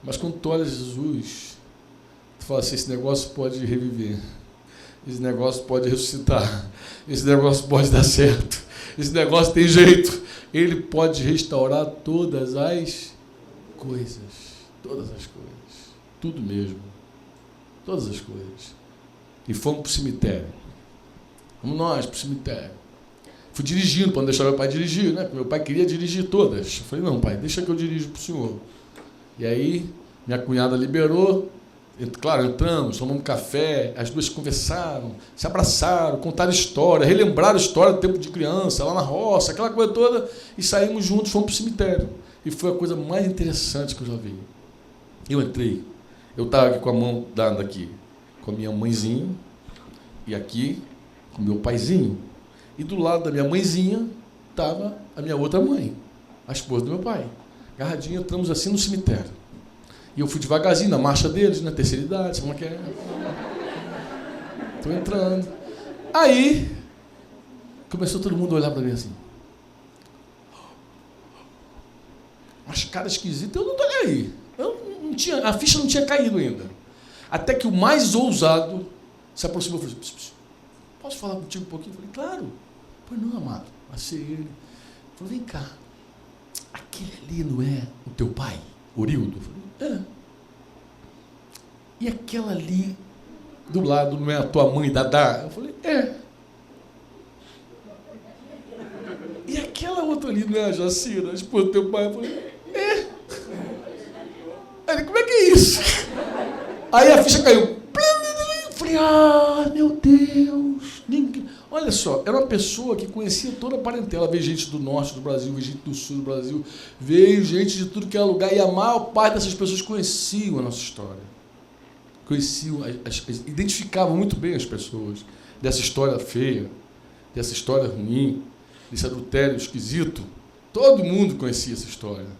S1: Mas quando tu olha Jesus, tu fala assim, esse negócio pode reviver, esse negócio pode ressuscitar, esse negócio pode dar certo, esse negócio tem jeito. Ele pode restaurar todas as coisas. Todas as coisas. Tudo mesmo. Todas as coisas. E fomos para o cemitério. Vamos nós para o cemitério. Fui dirigindo, para não deixar meu pai dirigir, né? Porque meu pai queria dirigir todas. Eu falei, não, pai, deixa que eu dirijo para o senhor. E aí, minha cunhada liberou. Claro, entramos, tomamos café, as duas conversaram, se abraçaram, contaram história, relembraram a história do tempo de criança, lá na roça, aquela coisa toda, e saímos juntos, fomos para o cemitério. E foi a coisa mais interessante que eu já vi. Eu entrei, Eu estava aqui com a mão dada aqui, com a minha mãezinha, e aqui com o meu paizinho. E do lado da minha mãezinha estava a minha outra mãe, a esposa do meu pai. Agarradinha, entramos assim no cemitério. E eu fui devagarzinho, na marcha deles, na terceira idade, sabe como é que é? Estou entrando. Aí, começou todo mundo a olhar para mim assim. Mas cara esquisito, eu não estou aí. A ficha não tinha caído ainda. Até que o mais ousado se aproximou e falou assim, posso falar contigo um pouquinho? Eu falei, claro. Pois não, amado. Achei ele. Ele falou, vem cá. Aquele ali não é o teu pai, Orildo? Eu falei, é. E aquela ali do lado não é a tua mãe, Dadá? Eu falei, é. E aquela outra ali não é a Jacira, a esposa do teu pai? Eu falei, é. Aí ele, como é que é isso? Aí a ficha caiu. Eu falei, meu Deus. Olha só, era uma pessoa que conhecia toda a parentela. Veio gente do norte do Brasil, veio gente do sul do Brasil, veio gente de tudo que era lugar. E a maior parte dessas pessoas conheciam a nossa história. Conheciam, identificavam muito bem as pessoas dessa história feia, dessa história ruim, desse adultério esquisito. Todo mundo conhecia essa história.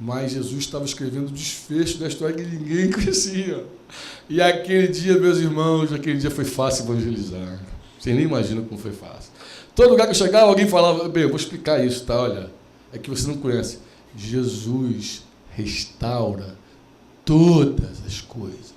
S1: Mas Jesus estava escrevendo o desfecho da história que ninguém conhecia. E aquele dia, meus irmãos, aquele dia foi fácil evangelizar. Vocês nem imaginam como foi fácil. Todo lugar que eu chegava, alguém falava, bem, eu vou explicar isso, tá? Olha, é que você não conhece. Jesus restaura todas as coisas.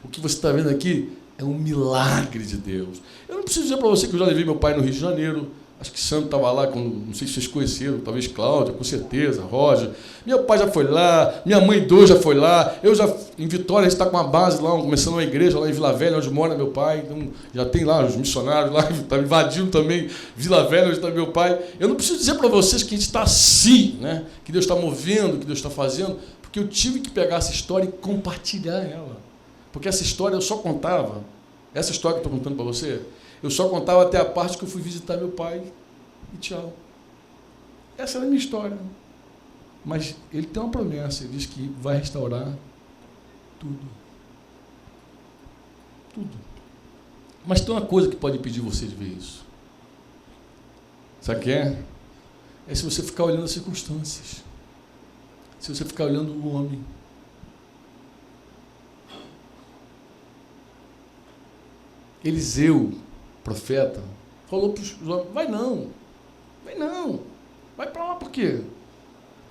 S1: O que você está vendo aqui é um milagre de Deus. Eu não preciso dizer para você que eu já levei meu pai no Rio de Janeiro. Acho que Santo estava lá, não sei se vocês conheceram, talvez Cláudia, com certeza, Roger. Meu pai já foi lá, minha mãe Dô já foi lá. Eu já, em Vitória, a gente está com uma base lá, começando uma igreja lá em Vila Velha, onde mora meu pai. Então, já tem lá os missionários lá, está invadindo também Vila Velha, onde está meu pai. Eu não preciso dizer para vocês que a gente está assim, né? Que Deus está movendo, que Deus está fazendo, porque eu tive que pegar essa história e compartilhar ela. Porque essa história eu só contava, essa história que eu estou contando para você, eu só contava até a parte que eu fui visitar meu pai e tchau. Essa era a minha história. Mas ele tem uma promessa, ele diz que vai restaurar tudo. Tudo. Mas tem uma coisa que pode impedir você de ver isso. Sabe o que é? É se você ficar olhando as circunstâncias. Se você ficar olhando o homem. Eliseu, profeta, falou para os homens, vai não, vai para lá por quê?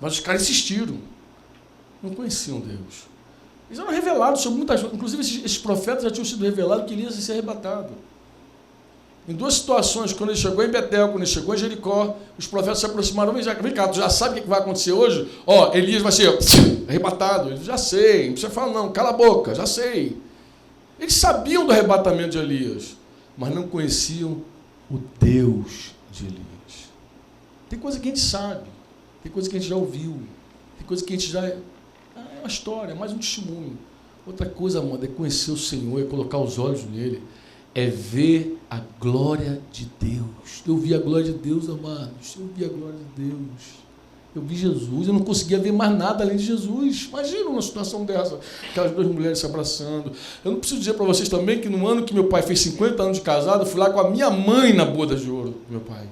S1: Mas os caras insistiram, não conheciam Deus. Eles eram revelados sobre muitas coisas, inclusive esses profetas já tinham sido revelados que Elias ia ser arrebatado. Em duas situações, quando ele chegou em Betel, quando ele chegou em Jericó, os profetas se aproximaram, vem cá, tu já sabe o que vai acontecer hoje? Elias vai ser arrebatado. Ele, já sei, não precisa falar não, cala a boca, já sei. Eles sabiam do arrebatamento de Elias, mas não conheciam o Deus de Elias. Tem coisa que a gente sabe, tem coisa que a gente já ouviu, tem coisa que a gente já... É uma história, é mais um testemunho. Outra coisa, amada, é conhecer o Senhor, é colocar os olhos nele, é ver a glória de Deus. Eu vi a glória de Deus, amados, eu vi a glória de Deus. Eu vi Jesus, eu não conseguia ver mais nada além de Jesus. Imagina uma situação dessa, aquelas duas mulheres se abraçando. Eu não preciso dizer para vocês também que no ano que meu pai fez 50 anos de casado, eu fui lá com a minha mãe na boda de ouro do meu pai.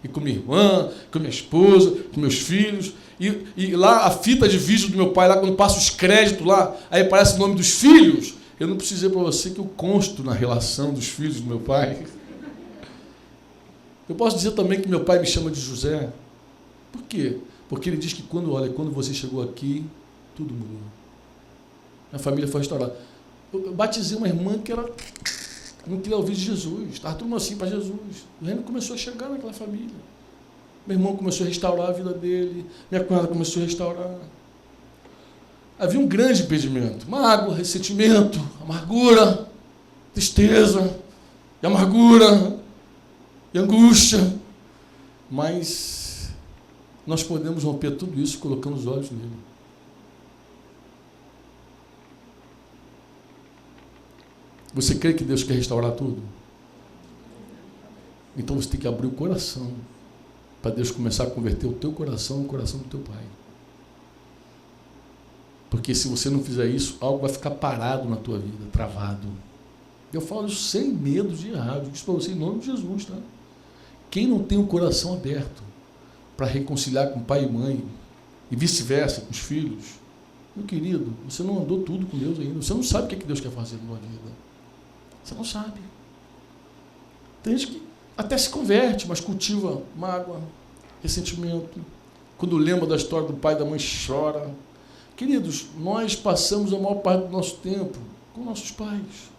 S1: E com minha irmã, com minha esposa, com meus filhos. E lá a fita de vídeo do meu pai, lá quando passa os créditos lá, aí aparece o nome dos filhos. Eu não preciso dizer para você que eu consto na relação dos filhos do meu pai. Eu posso dizer também que meu pai me chama de José. Por quê? Porque ele diz que quando você chegou aqui, tudo mudou. A família foi restaurada. Eu batizei uma irmã que não queria ouvir de Jesus. Estava tudo assim para Jesus. O reino começou a chegar naquela família. Meu irmão começou a restaurar a vida dele. Minha cunhada começou a restaurar. Havia um grande impedimento. Mágoa, ressentimento, amargura, tristeza, e amargura, e angústia. Mas nós podemos romper tudo isso colocando os olhos nele. Você crê que Deus quer restaurar tudo? Então você tem que abrir o coração para Deus começar a converter o teu coração no coração do teu pai. Porque se você não fizer isso, algo vai ficar parado na tua vida, travado. Eu falo isso sem medo de errar. Eu disse para você em nome de Jesus, tá? Quem não tem o coração aberto para reconciliar com pai e mãe, e vice-versa, com os filhos, meu querido, você não andou tudo com Deus ainda. Você não sabe o que Deus quer fazer na tua vida. Você não sabe. Tem gente que até se converte, mas cultiva mágoa, ressentimento. Quando lembra da história do pai e da mãe, chora. Queridos, nós passamos a maior parte do nosso tempo com nossos pais.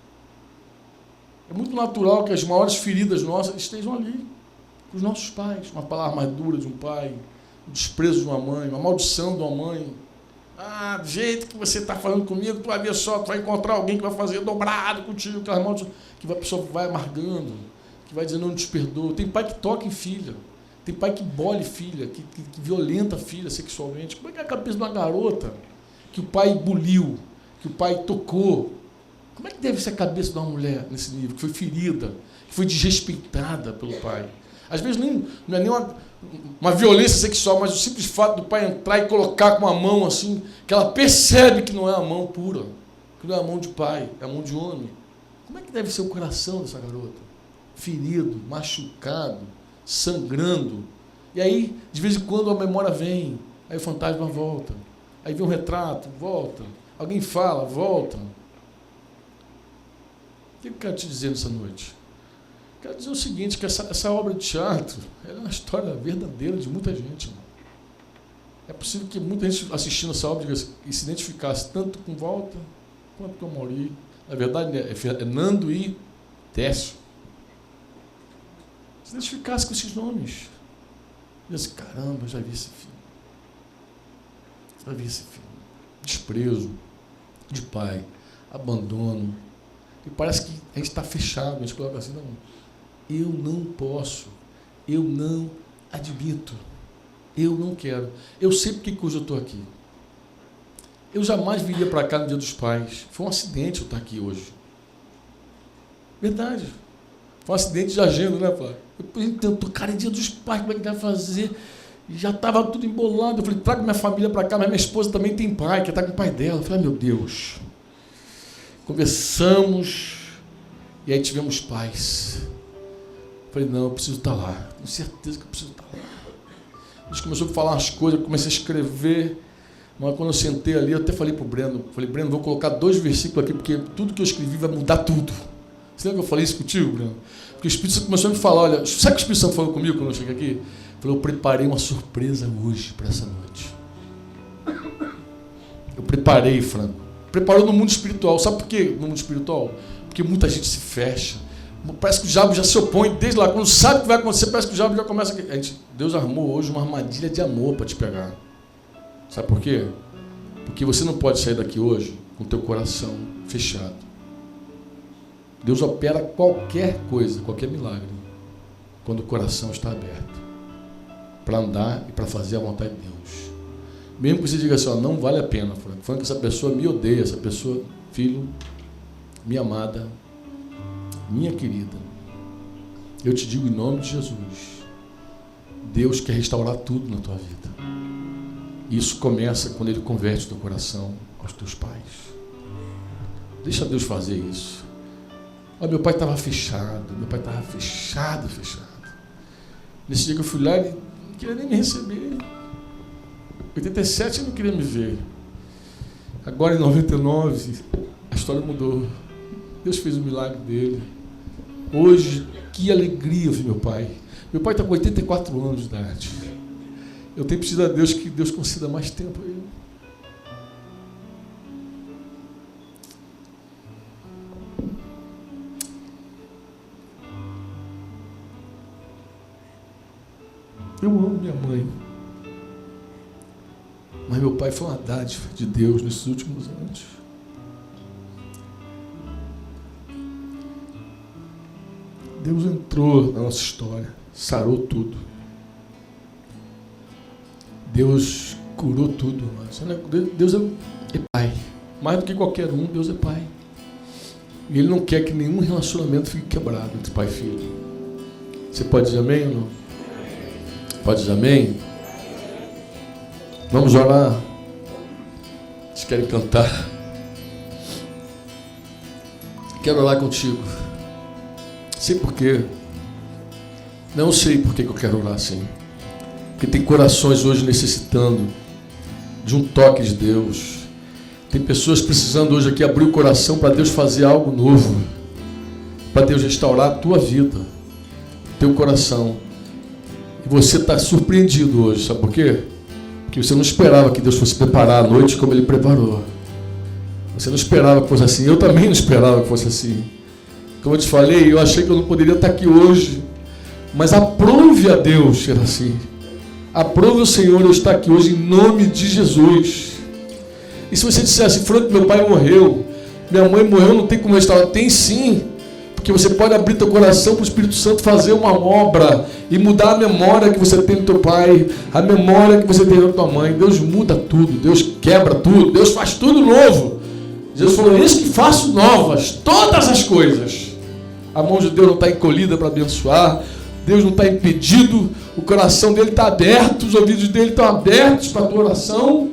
S1: É muito natural que as maiores feridas nossas estejam ali, com os nossos pais. Uma palavra mais dura de um pai, o desprezo de uma mãe, uma maldição de uma mãe. Ah, do jeito que você está falando comigo, tu vai ver só, tu vai encontrar alguém que vai fazer dobrado contigo, aquelas maldições, que a pessoa vai amargando, que vai dizendo, não te perdoo. Tem pai que toca em filha, tem pai que bole filha, que violenta a filha sexualmente. Como é que é a cabeça de uma garota que o pai buliu, que o pai tocou? Como é que deve ser a cabeça de uma mulher nesse nível, que foi ferida, que foi desrespeitada pelo pai? Às vezes não é nem uma violência sexual, mas o simples fato do pai entrar e colocar com a mão assim, que ela percebe que não é a mão pura, que não é a mão de pai, é a mão de homem. Como é que deve ser o coração dessa garota? Ferido, machucado, sangrando. E aí, de vez em quando, a memória vem, aí o fantasma volta, aí vem um retrato, volta, alguém fala, volta. O que eu quero te dizer nessa noite? Quero dizer o seguinte, que essa obra de teatro é uma história verdadeira de muita gente. Irmão. É possível que muita gente assistindo essa obra e se identificasse tanto com Walter quanto com Mauri. Na verdade, é Nando e Técio. Se identificasse com esses nomes. E assim, caramba, eu já vi esse filme. Já vi esse filme. Desprezo de pai, abandono. E parece que a gente está fechado, a gente coloca assim, não, eu não posso, eu não admito, eu não quero. Eu sei porque que hoje eu estou aqui. Eu jamais viria para cá no Dia dos Pais. Foi um acidente eu estar aqui hoje. Verdade. Foi um acidente de agenda, né, pai? Eu cara, é Dia dos Pais, como é que vai fazer? E já estava tudo embolado. Eu falei, traga minha família para cá, mas minha esposa também tem pai, quer estar com o pai dela. Eu falei, meu Deus. Conversamos e aí tivemos paz. Falei, não, eu preciso estar lá. Tenho certeza que eu preciso estar lá. A gente começou a falar umas coisas, eu comecei a escrever. Mas quando eu sentei ali, eu até falei para o Breno, Breno, vou colocar 2 versículos aqui, porque tudo que eu escrevi vai mudar tudo. Você lembra que eu falei isso contigo, Breno? Porque o Espírito Santo começou a me falar, olha, sabe o que o Espírito Santo falou comigo quando eu cheguei aqui? Ele falou, eu preparei uma surpresa hoje para essa noite. Eu preparei, Franco. Preparou no mundo espiritual. Sabe por quê no mundo espiritual? Porque muita gente se fecha. Parece que o diabo já se opõe desde lá. Quando sabe o que vai acontecer, parece que o diabo já começa... Deus armou hoje uma armadilha de amor para te pegar. Sabe por quê? Porque você não pode sair daqui hoje com o teu coração fechado. Deus opera qualquer coisa, qualquer milagre, quando o coração está aberto. Para andar e para fazer a vontade de Deus. Mesmo que você diga assim, ó, não vale a pena, Franco, essa pessoa me odeia, essa pessoa, filho, minha amada, minha querida, eu te digo em nome de Jesus, Deus quer restaurar tudo na tua vida. Isso começa quando Ele converte o teu coração aos teus pais. Deixa Deus fazer isso. Ó, meu pai estava fechado. Nesse dia que eu fui lá, ele não queria nem me receber. Em 87 ele não queria me ver. Agora em 99, a história mudou. Deus fez o milagre dele. Hoje, que alegria ver meu pai. Meu pai está com 84 anos de idade. Eu tenho pedido a Deus que Deus conceda mais tempo a ele. Eu amo minha mãe. Mas meu pai foi uma dádiva de Deus nesses últimos anos. Deus entrou na nossa história, sarou tudo. Deus curou tudo. Deus é pai. Mais do que qualquer um, Deus é pai. E Ele não quer que nenhum relacionamento fique quebrado entre pai e filho. Você pode dizer amém ou não? Pode dizer amém? Vamos orar. Vocês querem cantar? Quero orar contigo. Sei por quê. Não sei por que eu quero orar assim. Porque tem corações hoje necessitando de um toque de Deus. Tem pessoas precisando hoje aqui abrir o coração para Deus fazer algo novo. Para Deus restaurar a tua vida, teu coração. E você está surpreendido hoje, sabe por quê? Porque você não esperava que Deus fosse preparar a noite como Ele preparou. Você não esperava que fosse assim. Eu também não esperava que fosse assim. Como eu te falei, eu achei que eu não poderia estar aqui hoje. Mas aprove a Deus ser assim. Aprove o Senhor eu estar aqui hoje em nome de Jesus. E se você dissesse, Franco, meu pai morreu, minha mãe morreu, não tem como restaurar. Tem sim. Porque você pode abrir teu coração para o Espírito Santo fazer uma obra e mudar a memória que você tem do teu pai, a memória que você tem da tua mãe. Deus muda tudo, Deus quebra tudo, Deus faz tudo novo. Jesus falou, eis que faço novas todas as coisas. A mão de Deus não está encolhida para abençoar, Deus não está impedido, o coração dele está aberto, os ouvidos dele estão abertos para a tua oração.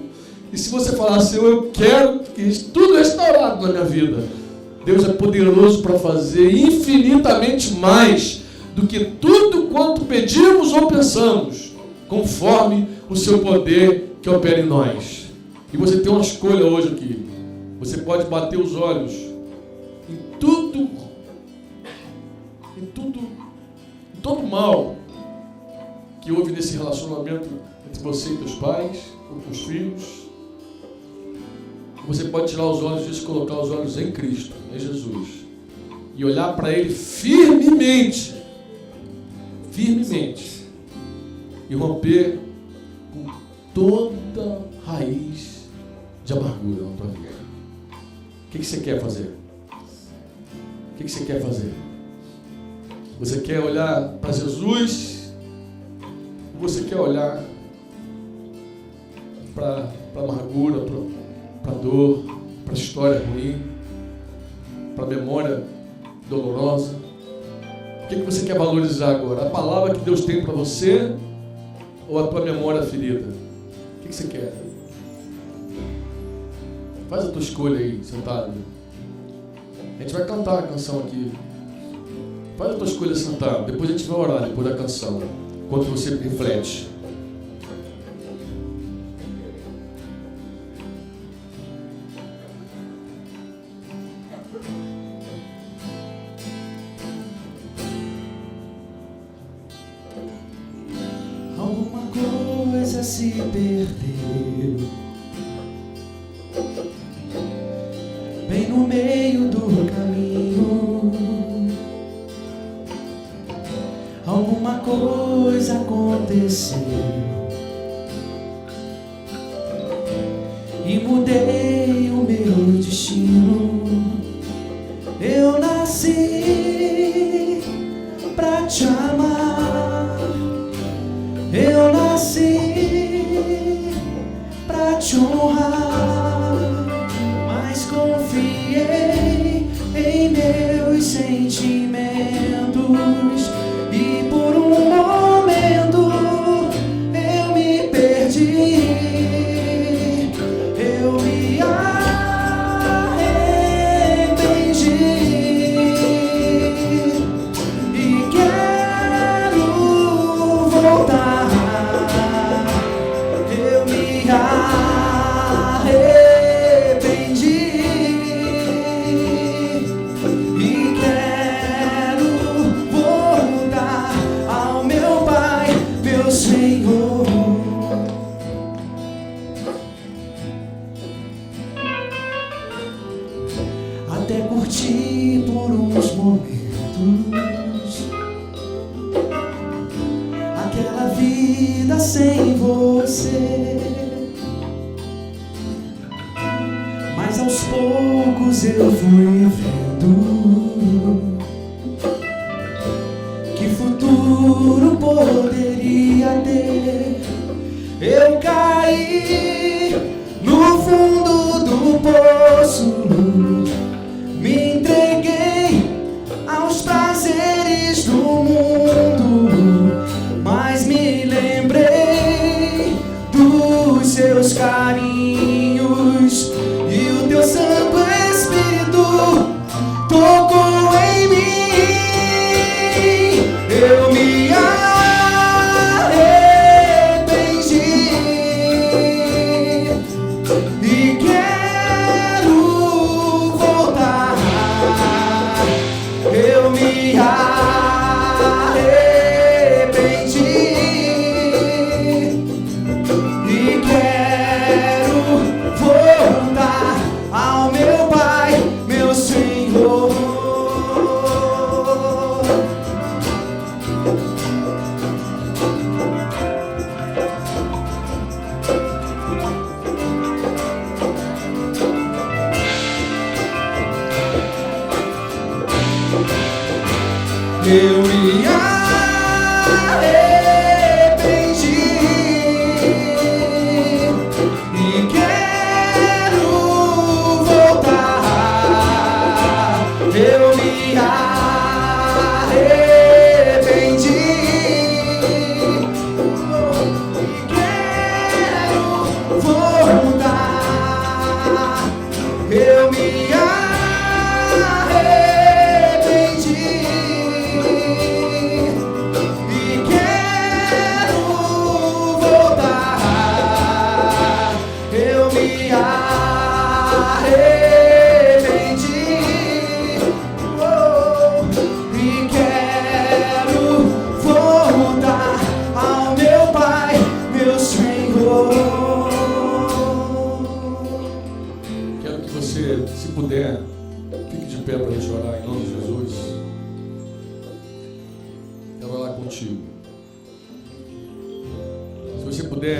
S1: E se você falar, Senhor, eu quero que tudo restaurado na minha vida, Deus é poderoso para fazer infinitamente mais do que tudo quanto pedimos ou pensamos, conforme o seu poder que opera em nós. E você tem uma escolha hoje aqui. Você pode bater os olhos em todo mal que houve nesse relacionamento entre você e teus pais, ou com os filhos. Você pode tirar os olhos disso e colocar os olhos em Cristo, em Jesus, e olhar para Ele firmemente, e romper com toda raiz de amargura na tua vida. O que você quer fazer? O que você quer fazer? Você quer olhar para Jesus? Ou você quer olhar para a amargura, para a dor, para a história ruim, para a memória dolorosa? O que você quer valorizar agora? A palavra que Deus tem para você ou a tua memória ferida? O que você quer? Faz a tua escolha aí, sentado. A gente vai cantar a canção aqui. Faz a tua escolha sentado. Depois a gente vai orar, depois da canção. Enquanto você reflete.
S2: Alguma coisa se perdeu bem no meio do caminho. Alguma coisa aconteceu e mudei o meu destino. Eu nasci pra te amar, eu nasci pra te honrar, mas confiei em meus sentimentos e por um momento eu me perdi. Eu me arrependi e quero voltar. Eu me arrependi e quero voltar ao meu Pai, meu Senhor. Até curti por uns momentos aquela vida sem você, mas aos poucos eu fui vendo que futuro poderia ter. Eu caí no fundo do poço, me entreguei aos prazeres do mundo, mas me lembrei dos seus carinhos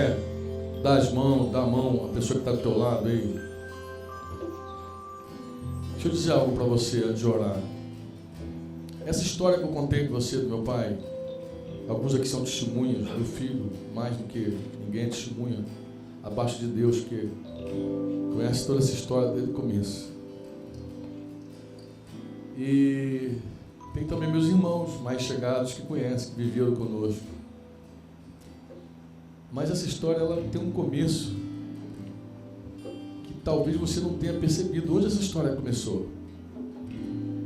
S1: puder dar a mão à pessoa que está do teu lado aí. Deixa eu dizer algo para você antes de orar. Essa história que eu contei com você do meu pai, alguns aqui são testemunhas, meu filho, mais do que ninguém é testemunha, abaixo de Deus, que conhece toda essa história desde o começo. E tem também meus irmãos mais chegados que conhecem, que viveram conosco. Mas essa história, ela tem um começo que talvez você não tenha percebido. Onde essa história começou?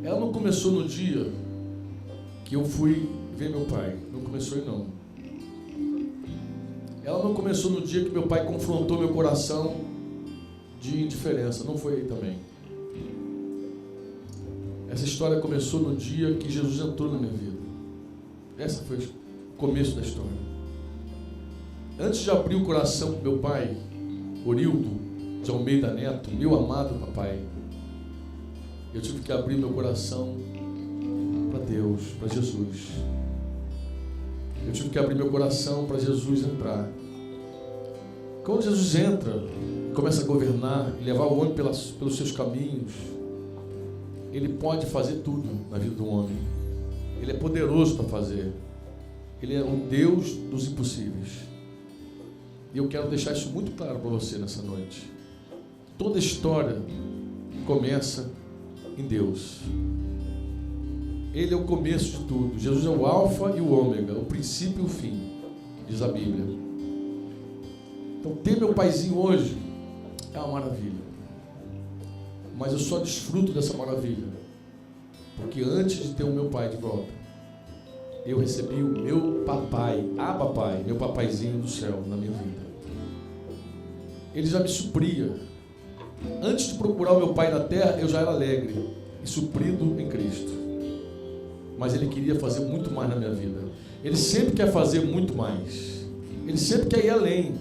S1: Ela não começou no dia que eu fui ver meu pai. Não começou aí não. Ela não começou no dia que meu pai confrontou meu coração de indiferença. Não foi aí também. Essa história começou no dia que Jesus entrou na minha vida. Esse foi o começo da história. Antes de abrir o coração para meu pai, Orildo de Almeida Neto, meu amado papai, eu tive que abrir meu coração para Deus, para Jesus. Eu tive que abrir meu coração para Jesus entrar. Quando Jesus entra, começa a governar, levar o homem pelos seus caminhos, Ele pode fazer tudo na vida do homem. Ele é poderoso para fazer. Ele é um Deus dos impossíveis. E eu quero deixar isso muito claro para você nessa noite. Toda história começa em Deus. Ele é o começo de tudo. Jesus é o alfa e o ômega, o princípio e o fim, diz a Bíblia. Então ter meu paizinho hoje é uma maravilha. Mas eu só desfruto dessa maravilha porque antes de ter o meu pai de volta, eu recebi o meu papai, papai, meu papaizinho do céu na minha vida. Ele já me supria. Antes de procurar o meu pai na terra, eu já era alegre e suprido em Cristo. Mas Ele queria fazer muito mais na minha vida. Ele sempre quer fazer muito mais. Ele sempre quer ir além.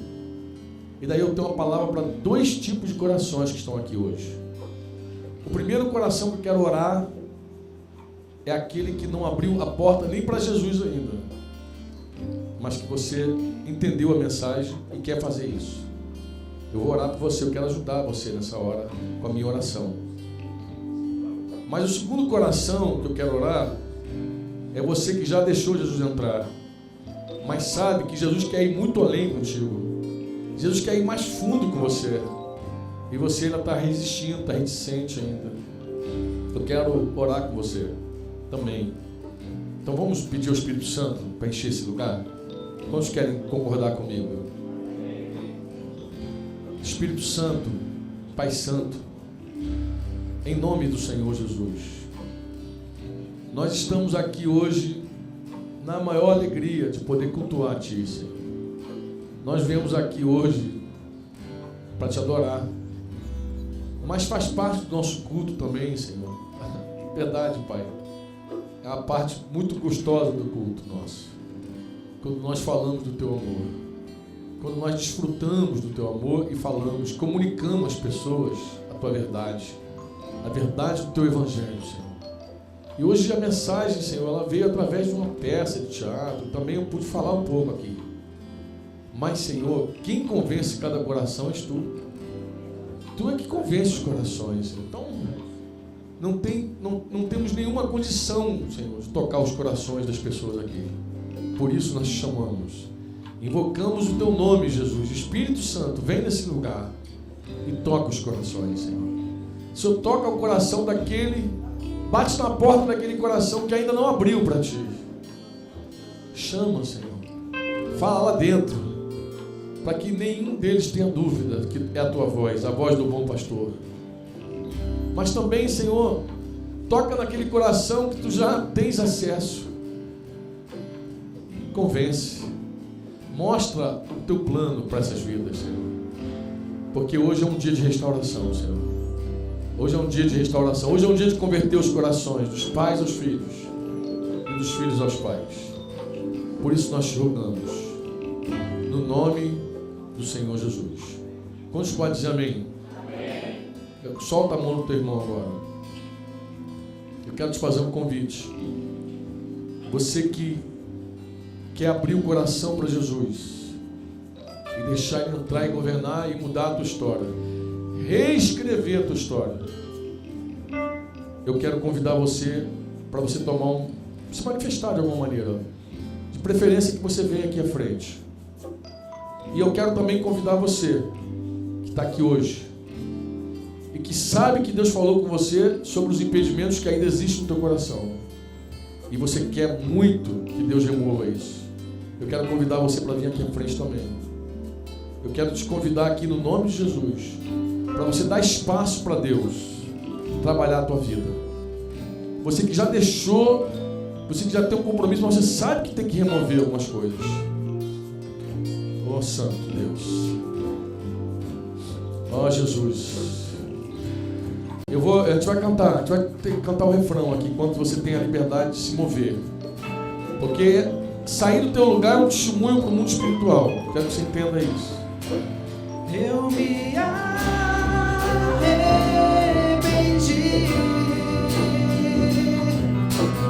S1: E daí eu tenho uma palavra para 2 tipos de corações que estão aqui hoje. O primeiro coração que eu quero orar é aquele que não abriu a porta nem para Jesus ainda, mas que você entendeu a mensagem e quer fazer isso. Eu vou orar por você, eu quero ajudar você nessa hora com a minha oração. Mas o segundo coração que eu quero orar é você que já deixou Jesus entrar, mas sabe que Jesus quer ir muito além contigo. Jesus quer ir mais fundo com você. E você ainda está resistindo, está reticente ainda. Eu quero orar com você também. Então vamos pedir ao Espírito Santo para encher esse lugar? Quantos querem concordar comigo? Espírito Santo, Pai Santo, em nome do Senhor Jesus, nós estamos aqui hoje na maior alegria de poder cultuar a Ti, Senhor. Nós viemos aqui hoje para Te adorar, mas faz parte do nosso culto também, Senhor. Verdade, Pai. É uma parte muito gostosa do culto nosso. Quando nós falamos do Teu amor. Quando nós desfrutamos do Teu amor e falamos, comunicamos às pessoas a Tua verdade. A verdade do Teu Evangelho, Senhor. E hoje a mensagem, Senhor, ela veio através de uma peça de teatro. Também eu pude falar um pouco aqui. Mas, Senhor, quem convence cada coração és Tu. Tu é que convence os corações. Então, não temos nenhuma condição, Senhor, de tocar os corações das pessoas aqui. Por isso nós te chamamos. Invocamos o Teu nome, Jesus. Espírito Santo, vem nesse lugar e toca os corações, Senhor. Senhor, toca o coração daquele, bate na porta daquele coração que ainda não abriu para Ti. Chama, Senhor. Fala lá dentro, para que nenhum deles tenha dúvida que é a Tua voz, a voz do bom pastor. Mas também, Senhor, toca naquele coração que Tu já tens acesso. Convence. Mostra o Teu plano para essas vidas, Senhor. Porque hoje é um dia de restauração, Senhor. Hoje é um dia de restauração. Hoje é um dia de converter os corações dos pais aos filhos e dos filhos aos pais. Por isso nós te rogamos, no nome do Senhor Jesus. Quantos podem dizer amém? Amém. Solta a mão do teu irmão agora. Eu quero te fazer um convite. Você que quer abrir o coração para Jesus e deixar Ele entrar e governar e mudar a tua história, reescrever a tua história. Eu quero convidar você para você se manifestar de alguma maneira, de preferência que você venha aqui à frente. E eu quero também convidar você que está aqui hoje e que sabe que Deus falou com você sobre os impedimentos que ainda existem no teu coração e você quer muito que Deus remova isso. Eu quero convidar você para vir aqui à frente também. Eu quero te convidar aqui no nome de Jesus para você dar espaço para Deus trabalhar a tua vida. Você que já deixou, você que já tem um compromisso, mas você sabe que tem que remover algumas coisas. Oh, Santo Deus. Oh, Jesus. A gente vai cantar o refrão aqui, enquanto você tem a liberdade de se mover. Porque sair do teu lugar é um testemunho para o mundo espiritual. Quero que você entenda isso.
S2: Eu me arrependi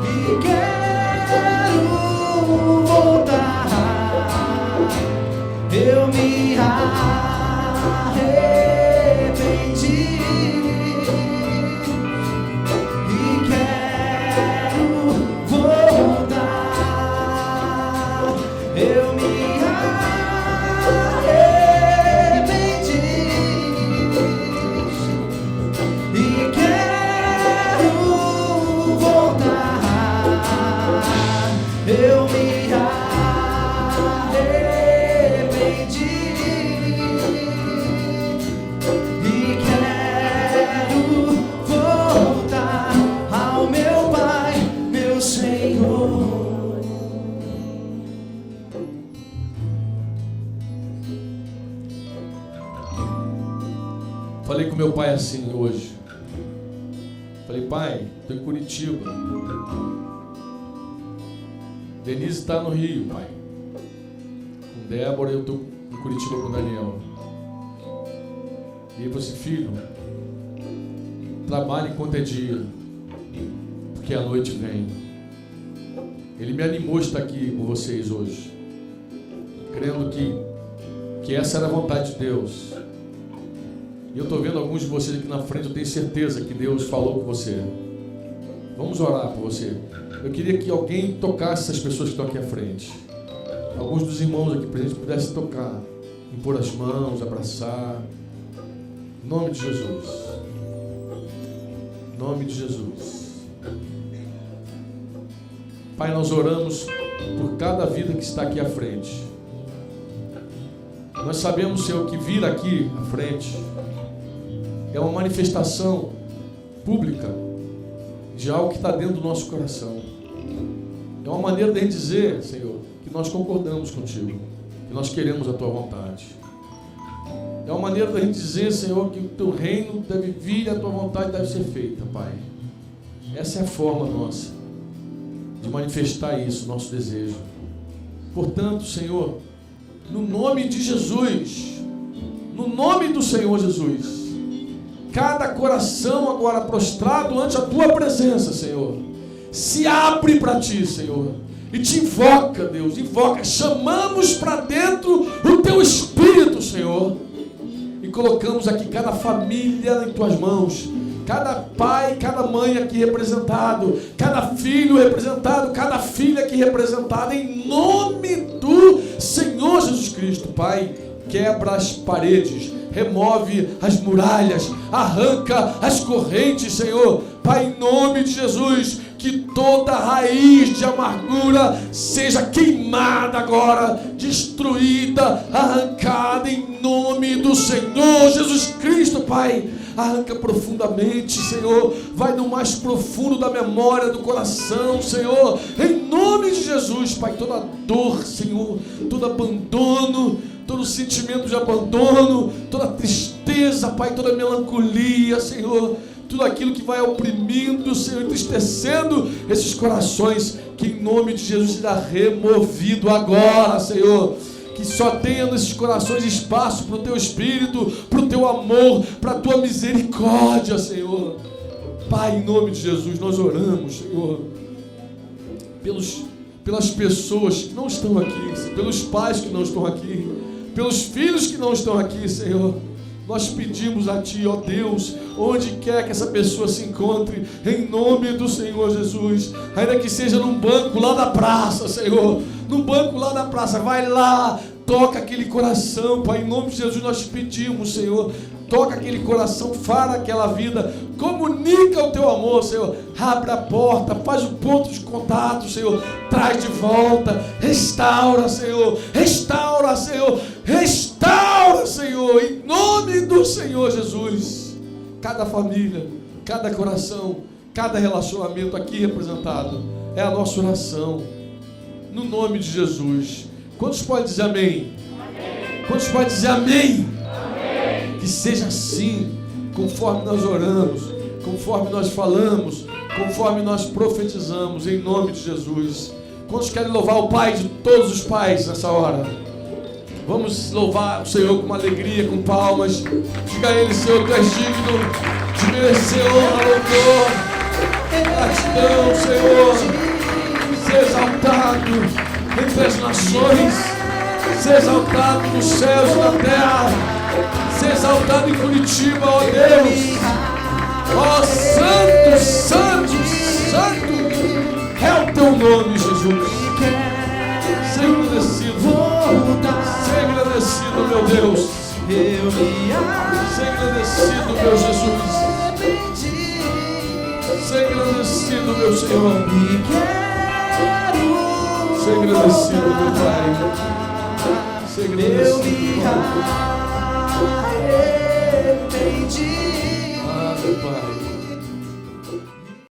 S2: e quero voltar. Eu me arrependi e quero voltar. Eu me arrependi e quero voltar. Eu me arrependi e quero voltar ao meu Pai, meu Senhor.
S1: Falei com meu pai assim hoje. Falei, pai, estou em Curitiba. Denise está no Rio, pai. Com Débora, eu estou em Curitiba com o Daniel. E ele falou assim, filho, trabalhe enquanto é dia, porque a noite vem. Ele me animou a estar aqui com vocês hoje, crendo que essa era a vontade de Deus. E eu estou vendo alguns de vocês aqui na frente, eu tenho certeza que Deus falou com você. Vamos orar por você. Eu queria que alguém tocasse essas pessoas que estão aqui à frente. Alguns dos irmãos aqui presentes pudessem tocar, impor as mãos, abraçar. Em nome de Jesus. Em nome de Jesus. Pai, nós oramos por cada vida que está aqui à frente. Nós sabemos, Senhor, que vir aqui à frente é uma manifestação pública de algo que está dentro do nosso coração. É uma maneira de dizer, Senhor, que nós concordamos contigo, que nós queremos a tua vontade. É uma maneira de dizer, Senhor, que o teu reino deve vir e a tua vontade deve ser feita, Pai. Essa é a forma nossa de manifestar isso, nosso desejo. Portanto, Senhor, no nome de Jesus, no nome do Senhor Jesus, cada coração agora prostrado ante a tua presença, Senhor, se abre para ti, Senhor, e te invoca, Deus, invoca, chamamos para dentro o teu Espírito, Senhor, e colocamos aqui cada família em tuas mãos, cada pai, cada mãe aqui representado, cada filho representado, cada filha aqui representada, em nome do Senhor Jesus Cristo. Pai, quebra as paredes, remove as muralhas, arranca as correntes, Senhor. Pai, em nome de Jesus, que toda raiz de amargura seja queimada agora, destruída, arrancada em nome do Senhor Jesus Cristo, Pai. Arranca profundamente, Senhor, vai no mais profundo da memória, do coração, Senhor, em nome de Jesus, Pai, toda dor, Senhor, todo abandono, todo sentimento de abandono, toda tristeza, Pai, toda melancolia, Senhor, tudo aquilo que vai oprimindo, Senhor, entristecendo esses corações, que em nome de Jesus será removido agora, Senhor. Que só tenha nesses corações espaço para o teu Espírito, para o teu amor, para a tua misericórdia, Senhor. Pai, em nome de Jesus, nós oramos, Senhor, pelas pessoas que não estão aqui, pelos pais que não estão aqui, pelos filhos que não estão aqui, Senhor. Nós pedimos a Ti, ó Deus, onde quer que essa pessoa se encontre, em nome do Senhor Jesus, ainda que seja num banco lá da praça, Senhor, num banco lá da praça, vai lá, toca aquele coração, Pai, em nome de Jesus nós te pedimos, Senhor, toca aquele coração, fara aquela vida, comunica o Teu amor, Senhor, abre a porta, faz o ponto de contato, Senhor, traz de volta, restaura, Senhor, restaura, Senhor, restaura, Senhor, em nome do Senhor Jesus, cada família, cada coração, cada relacionamento aqui representado, é a nossa oração, no nome de Jesus. Quantos podem dizer amém? Amém. Quantos podem dizer amém? Amém? Que seja assim, conforme nós oramos, conforme nós falamos, conforme nós profetizamos, em nome de Jesus. Quantos querem louvar o Pai de todos os pais nessa hora? Vamos louvar o Senhor com alegria, com palmas. Diga a Ele, Senhor, Tu és digno de merecer honra, louvor, gratidão, Senhor. Ser exaltado entre as nações, ser exaltado nos céus e na terra, ser exaltado em Curitiba, ó Deus, ó Santo, Santo, Santo, é o Teu nome, Jesus. Seja agradecido, meu Deus, seja agradecido, meu Jesus, seja agradecido, meu Senhor. Seja agradecido, meu Pai. Seja agradecido, meu Pai. Ah, meu Pai.